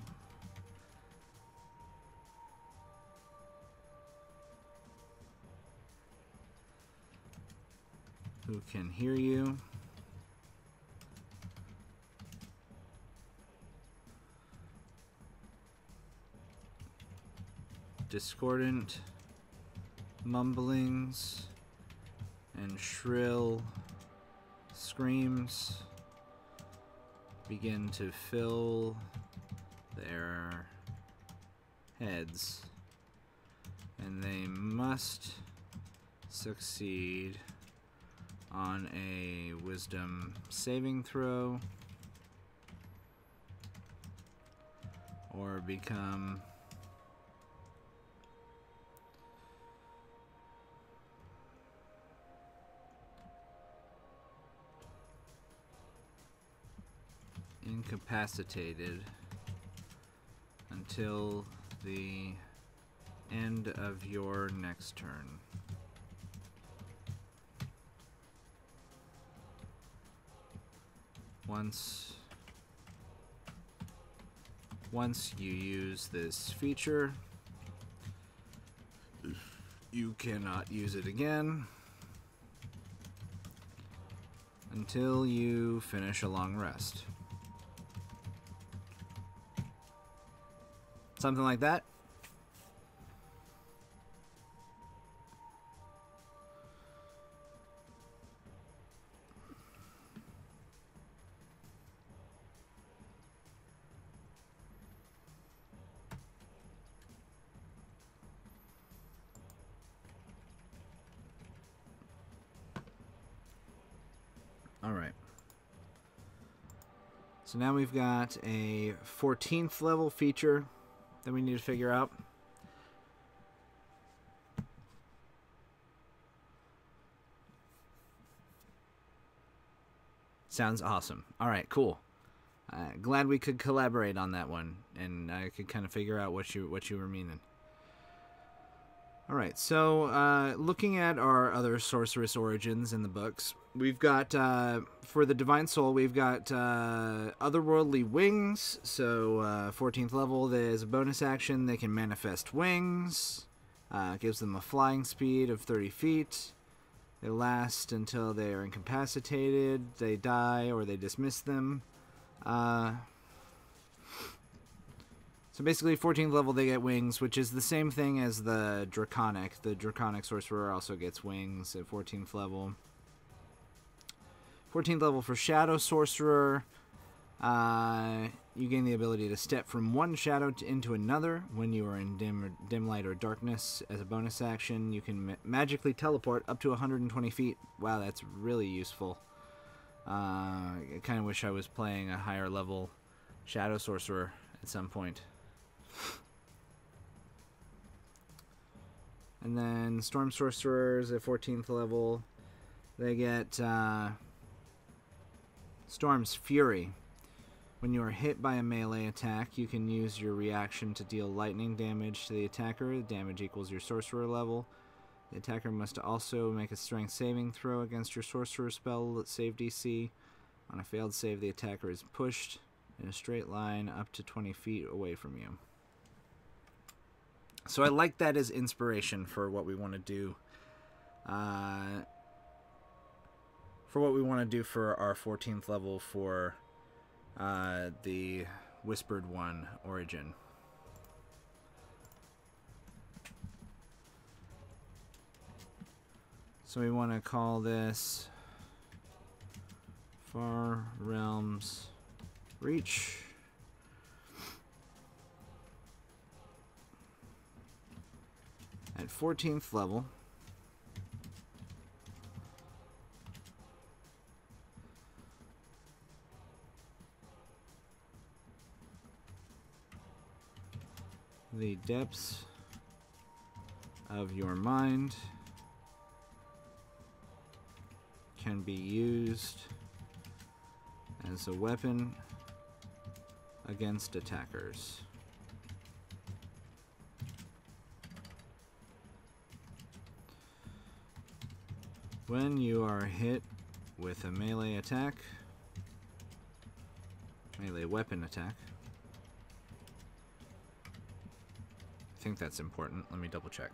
who can hear you. Discordant mumblings and shrill screams begin to fill their heads, and they must succeed on a wisdom saving throw or become incapacitated until the end of your next turn. Once you use this feature, you cannot use it again until you finish a long rest. Something like that. All right. So now we've got a 14th level feature that we need to figure out. Sounds awesome. All right, cool. Glad we could collaborate on that one, and I could kind of figure out what you were meaning. All right, so looking at our other sorceress origins in the books, we've got, for the Divine Soul, we've got Otherworldly Wings. So 14th level, there's a bonus action. They can manifest wings. Gives them a flying speed of 30 feet. They last until they are incapacitated, they die, or they dismiss them. So basically, 14th level, they get wings, which is the same thing as the Draconic. The Draconic Sorcerer also gets wings at 14th level. 14th level for Shadow Sorcerer, you gain the ability to step from one shadow into another when you are in dim light or darkness. As a bonus action, you can magically teleport up to 120 feet. Wow, that's really useful. I kind of wish I was playing a higher level Shadow Sorcerer at some point. And then Storm Sorcerers at 14th level, they get Storm's Fury. When you are hit by a melee attack, you can use your reaction to deal lightning damage to the attacker. The damage equals your sorcerer level. The attacker must also make a strength saving throw against your sorcerer spell save DC. On a failed save, the attacker is pushed in a straight line up to 20 feet away from you. So I like that as inspiration for what we want to do. For our 14th level for the Whispered One origin. So we want to call this Far Realms Reach. At 14th level, the depths of your mind can be used as a weapon against attackers. When you are hit with a melee weapon attack, I think that's important. Let me double check.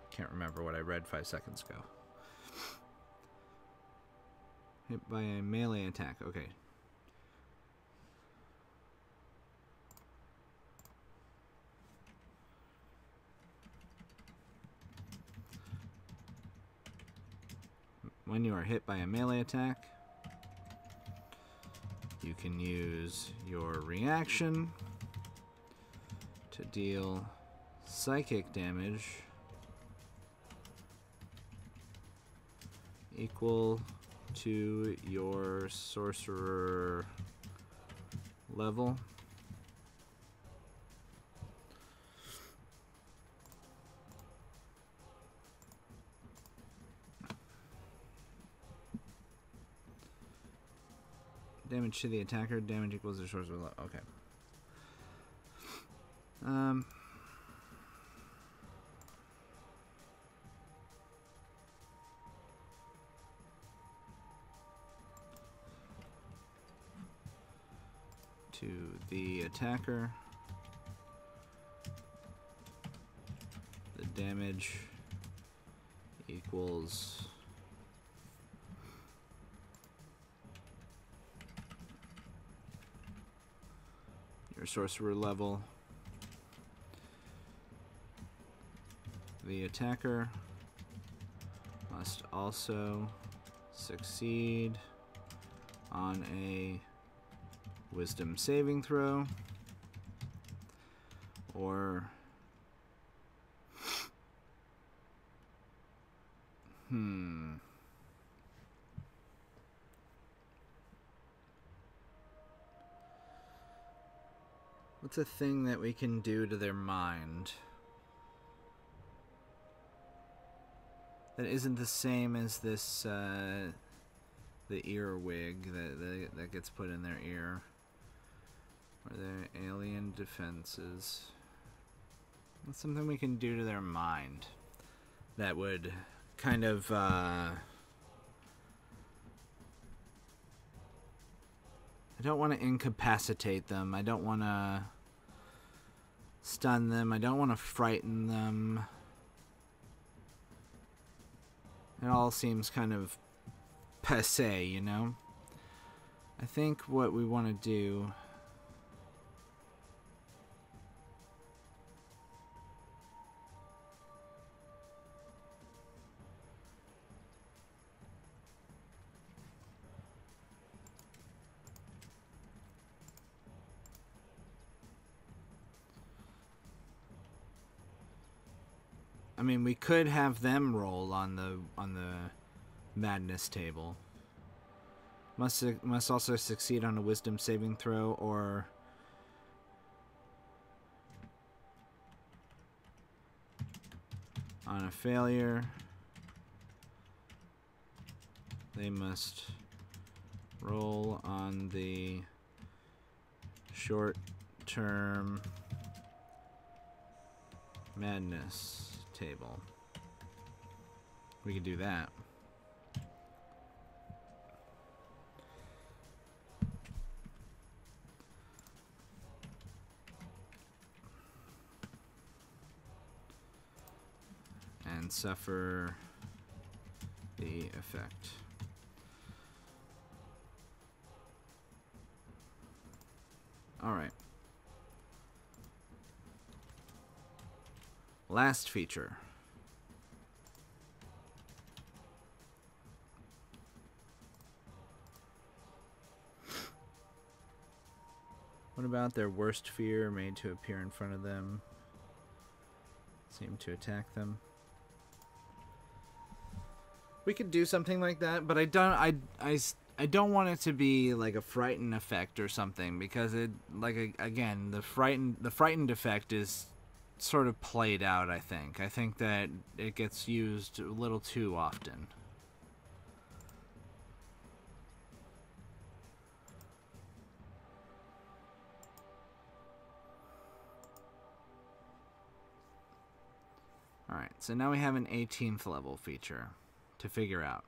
Can't remember what I read 5 seconds ago. Hit by a melee attack. Okay. When you are hit by a melee attack, you can use your reaction to deal psychic damage equal to your sorcerer level. Damage to the attacker, damage equals their sorcerer level. Okay. To the attacker, the damage equals your sorcerer level. The attacker must also succeed on a wisdom saving throw, or what's a thing that we can do to their mind that isn't the same as this the earwig that gets put in their ear, or their alien defenses? What's something we can do to their mind that would kind of I don't want to incapacitate them. I don't want to stun them. I don't want to frighten them. It all seems kind of passé, you know? I think what we want to do I mean, we could have them roll on the madness table. Must also succeed on a wisdom saving throw, or On a failure, they must roll on the short-term madness table. We could do that. And suffer the effect. Alright. Last feature. What about their worst fear made to appear in front of them? Seem to attack them. We could do something like that, but I don't want it to be like a frightened effect or something, because it, like, again, the frightened effect is sort of played out, I think. I think that it gets used a little too often. Alright, so now we have an 18th level feature to figure out.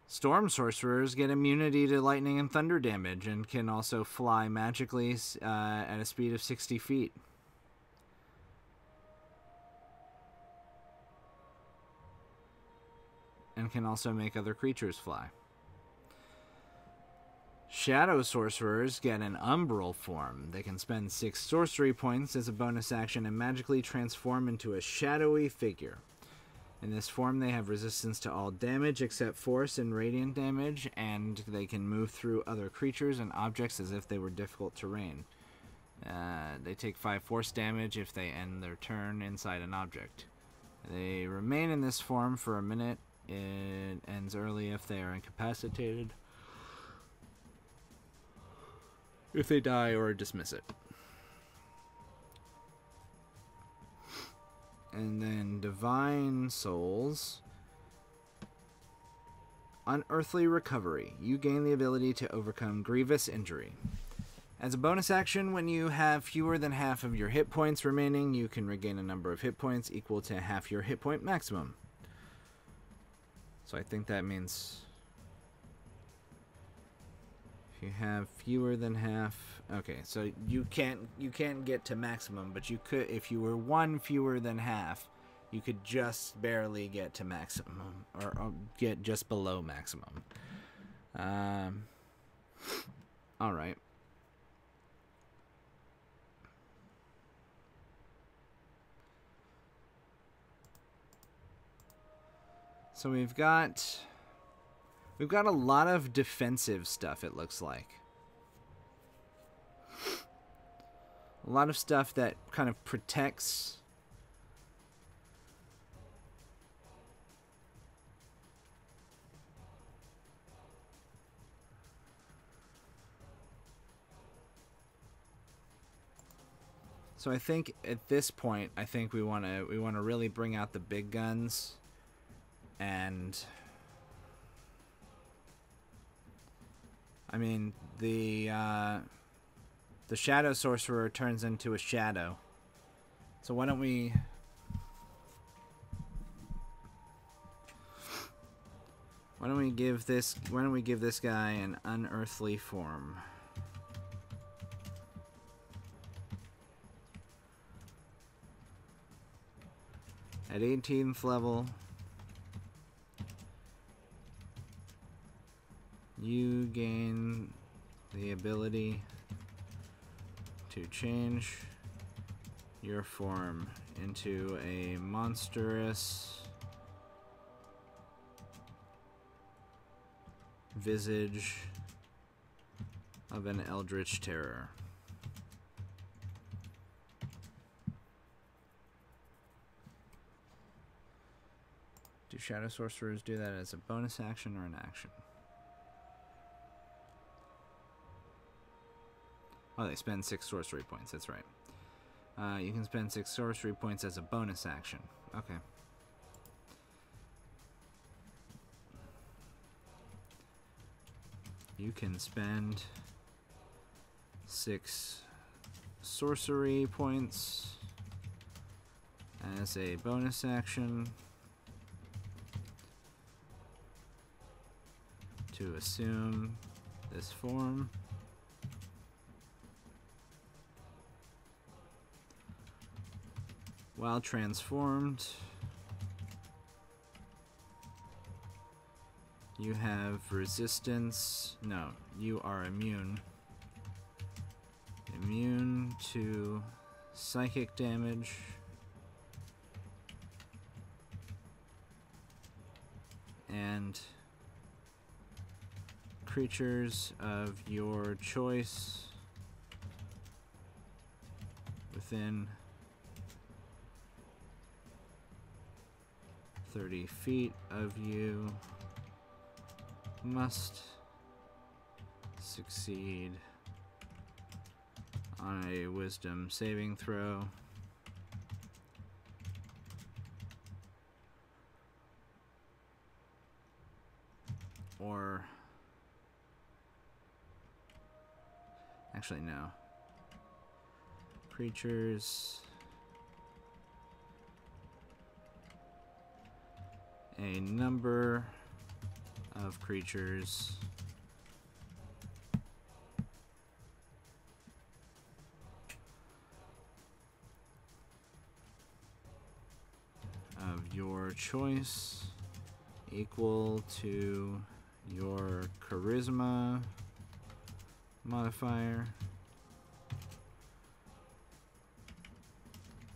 Storm sorcerers get immunity to lightning and thunder damage and can also fly magically at a speed of 60 feet. And can also make other creatures fly. Shadow sorcerers get an umbral form. They can spend 6 sorcery points as a bonus action and magically transform into a shadowy figure. In this form, they have resistance to all damage except force and radiant damage, and they can move through other creatures and objects as if they were difficult terrain. They take 5 force damage if they end their turn inside an object. They remain in this form for a minute. It ends early if they are incapacitated, if they die, or dismiss it. And then Divine Souls. Unearthly Recovery. You gain the ability to overcome grievous injury. As a bonus action, when you have fewer than half of your hit points remaining, you can regain a number of hit points equal to half your hit point maximum. So I think that means if you have fewer than half. Okay, so you can't get to maximum, but you could, if you were one fewer than half, you could just barely get to maximum, or get just below maximum. All right. So we've got a lot of defensive stuff, it looks like. A lot of stuff that kind of protects. So I think at this point, I think we want to really bring out the big guns. And I mean, the Shadow Sorcerer turns into a shadow. So why don't we give this guy an unearthly form? At 18th level, you gain the ability to change your form into a monstrous visage of an eldritch terror. Do Shadow Sorcerers do that as a bonus action or an action? Oh, they spend 6 sorcery points, that's right. You can spend 6 sorcery points as a bonus action. Okay. You can spend 6 sorcery points as a bonus action to assume this form. While transformed, you have resistance. No, you are immune. Immune to psychic damage and creatures of your choice within 30 feet of you must succeed on a wisdom saving throw. Or actually no. Creatures, a number of creatures of your choice equal to your charisma modifier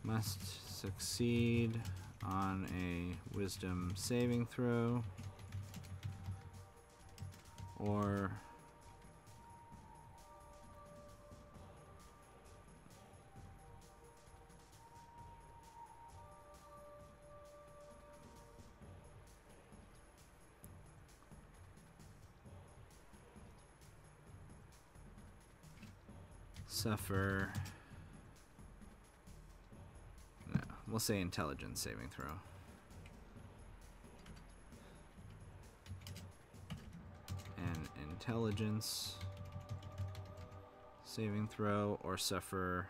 must succeed on a wisdom saving throw, or suffer. No, we'll say intelligence saving throw. An intelligence saving throw, or suffer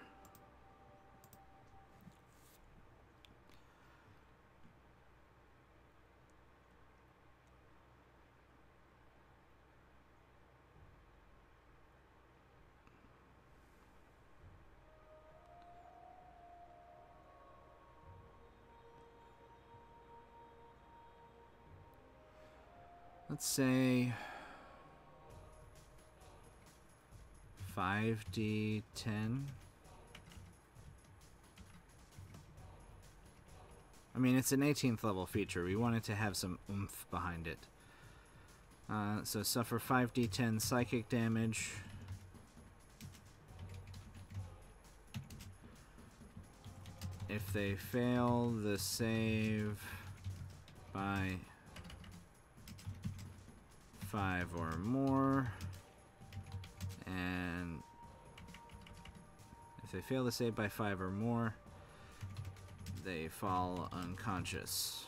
let's say 5d10. I mean, it's an 18th level feature. We want it to have some oomph behind it. So suffer 5d10 psychic damage. If they fail the save by 5 or more, and if they fail to save by 5 or more, they fall unconscious.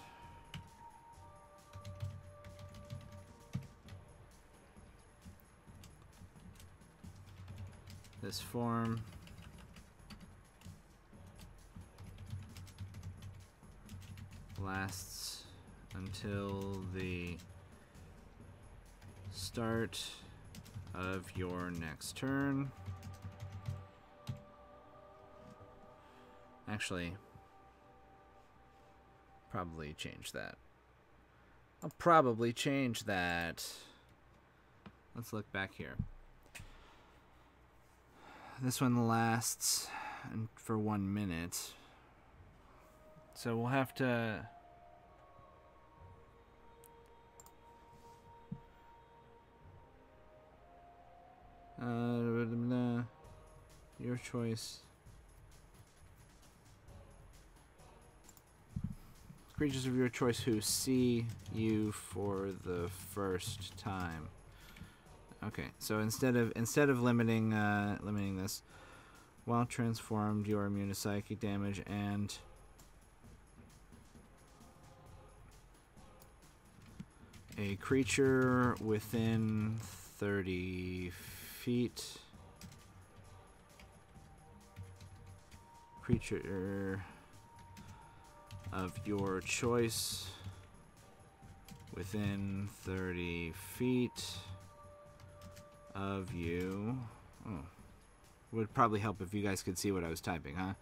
This form lasts until the start of your next turn. Actually, probably change that. I'll probably change that. Let's look back here. This one lasts for 1 minute. So we'll have to... your choice. Creatures of your choice who see you for the first time. Okay, so instead of limiting this, while transformed, you are immune to psychic damage and A creature within 30 feet. Creature of your choice within 30 feet of you. Oh. Would probably help if you guys could see what I was typing, huh?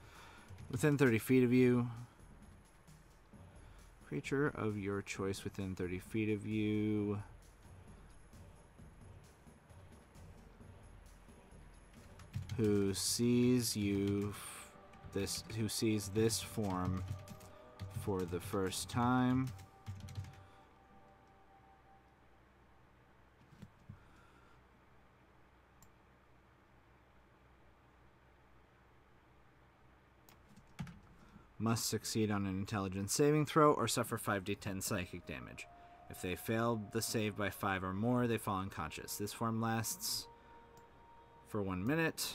Within 30 feet of you. Creature of your choice within 30 feet of you. Who sees you who sees this form for the first time. Must succeed on an intelligence saving throw or suffer 5d10 psychic damage. If they fail the save by 5 or more, they fall unconscious. This form lasts for 1 minute.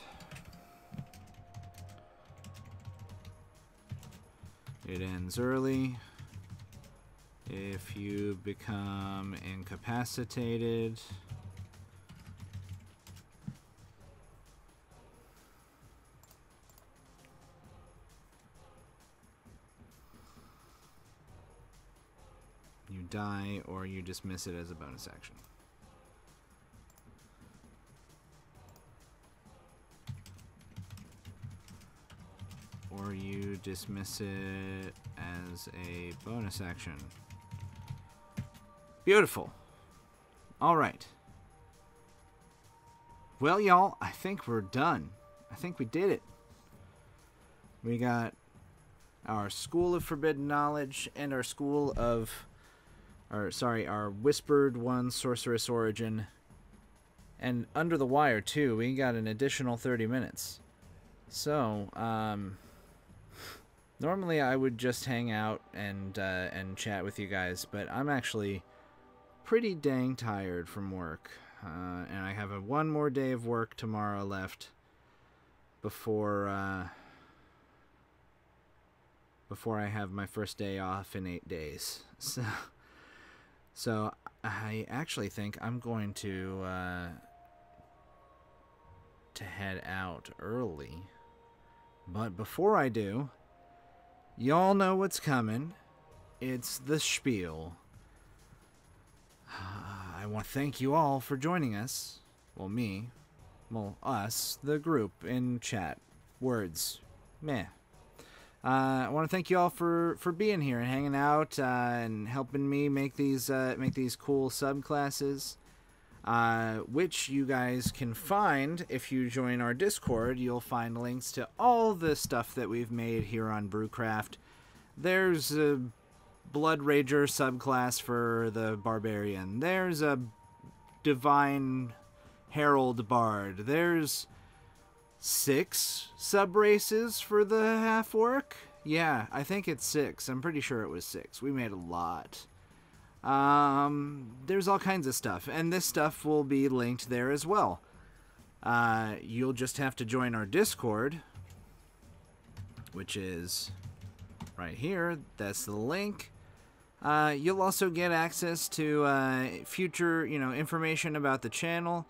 It ends early. If you become incapacitated, you die or you dismiss it as a bonus action. Or you dismiss it as a bonus action. Beautiful. Alright. Well, y'all, I think we're done. I think we did it. We got our School of Forbidden Knowledge and our our Whispered One Sorceress Origin. And Under the Wire, too. We got an additional 30 minutes. So, normally I would just hang out and chat with you guys, but I'm actually pretty dang tired from work. And I have one more day of work tomorrow left before I have my first day off in 8 days. So I actually think I'm going to head out early. But before I do, y'all know what's coming. It's the spiel. I want to thank you all for joining us. Well, me. Well, us, the group in chat. Words. Meh. I want to thank you all for being here and hanging out and helping me make these cool subclasses, which you guys can find if you join our Discord. You'll find links to all the stuff that we've made here on Brewcraft. There's a Blood Rager subclass for the Barbarian. There's a Divine Herald Bard. There's 6 sub-races for the half-orc? Yeah, I think it's 6. I'm pretty sure it was 6. We made a lot. There's all kinds of stuff, and this stuff will be linked there as well. You'll just have to join our Discord, which is right here. That's the link. You'll also get access to future, information about the channel.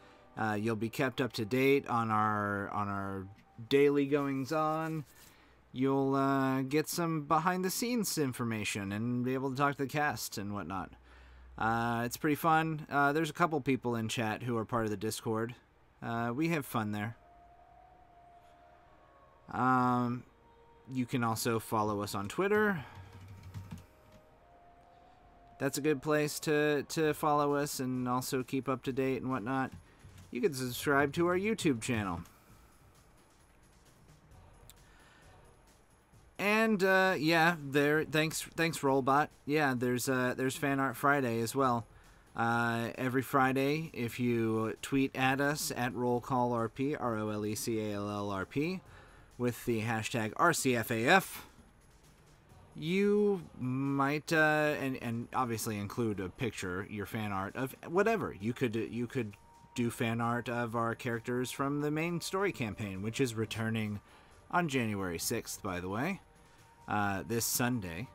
You'll be kept up to date on our daily goings-on. You'll get some behind-the-scenes information and be able to talk to the cast and whatnot. It's pretty fun. There's a couple people in chat who are part of the Discord. We have fun there. You can also follow us on Twitter. That's a good place to follow us and also keep up to date and whatnot. You can subscribe to our YouTube channel. And thanks Rollbot. Yeah, there's Fan Art Friday as well. Every Friday, if you tweet at us at RollCallRP, ROLECALLRP, with the hashtag RCFAF, you might and obviously include a picture, your fan art of whatever. You could do fan art of our characters from the main story campaign, which is returning on January 6th, by the way, this Sunday.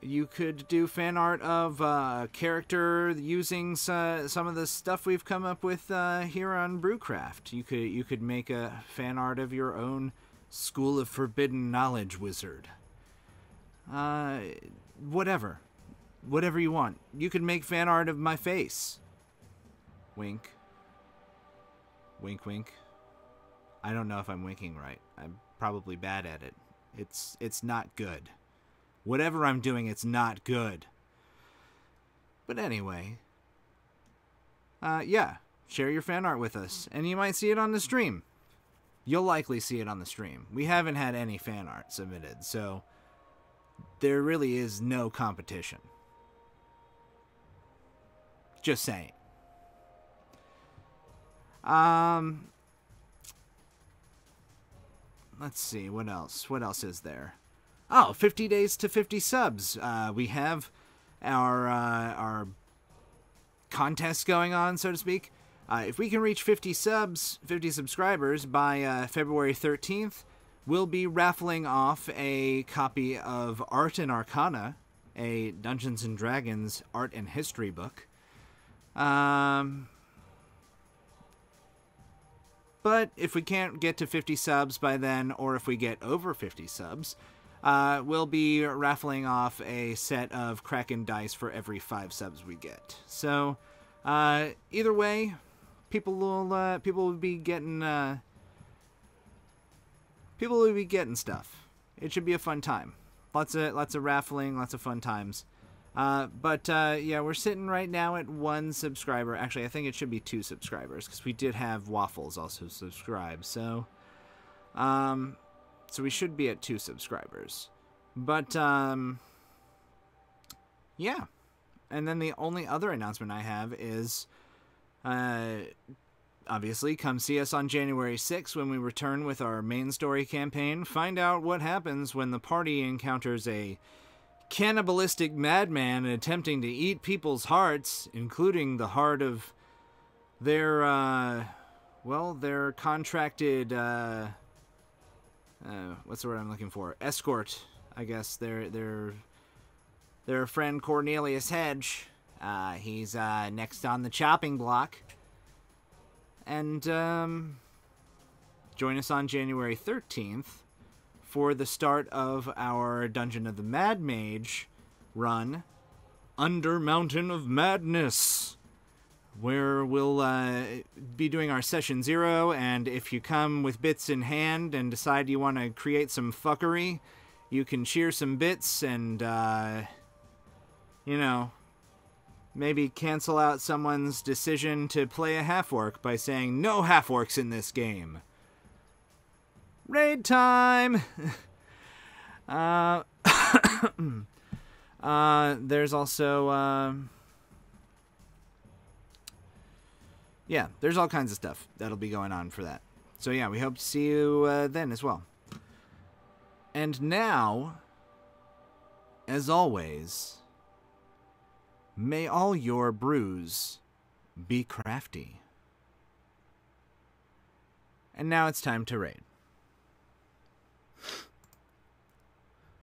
You could do fan art of a character using some of the stuff we've come up with here on Brewcraft. You could make a fan art of your own School of Forbidden Knowledge wizard. Whatever you want. You could make fan art of my face. Wink. Wink, wink. I don't know if I'm winking right. I'm probably bad at it. It's not good. Whatever I'm doing, it's not good. But anyway, yeah, share your fan art with us, and you might see it on the stream. You'll likely see it on the stream. We haven't had any fan art submitted, so there really is no competition. Just saying. Let's see, what else? What else is there? Oh, 50 days to 50 subs. We have our contest going on, so to speak. If we can reach 50 subscribers by February 13th, we'll be raffling off a copy of Art and Arcana, a Dungeons & Dragons art and history book. But if we can't get to 50 subs by then, or if we get over 50 subs, we'll be raffling off a set of Kraken dice for every 5 subs we get. So, either way, people will be getting stuff. It should be a fun time. Lots of raffling, lots of fun times. But yeah, we're sitting right now at 1 subscriber. Actually, I think it should be 2 subscribers, because we did have Waffles also subscribe. So we should be at 2 subscribers. But yeah. And then the only other announcement I have is, obviously, come see us on January 6th when we return with our main story campaign. Find out what happens when the party encounters a cannibalistic madman attempting to eat people's hearts, including the heart of their contracted, what's the word I'm looking for? Escort, I guess. Their friend Cornelius Hedge. He's next on the chopping block. And join us on January 13th for the start of our Dungeon of the Mad Mage run, Under Mountain of Madness, where we'll be doing our Session 0, and if you come with bits in hand and decide you want to create some fuckery, you can cheer some bits and, maybe cancel out someone's decision to play a half-orc by saying, "No half-orcs in this game." Raid time! There's also, yeah, there's all kinds of stuff that'll be going on for that. So yeah, we hope to see you then as well. And now, as always, may all your brews be crafty. And now it's time to raid.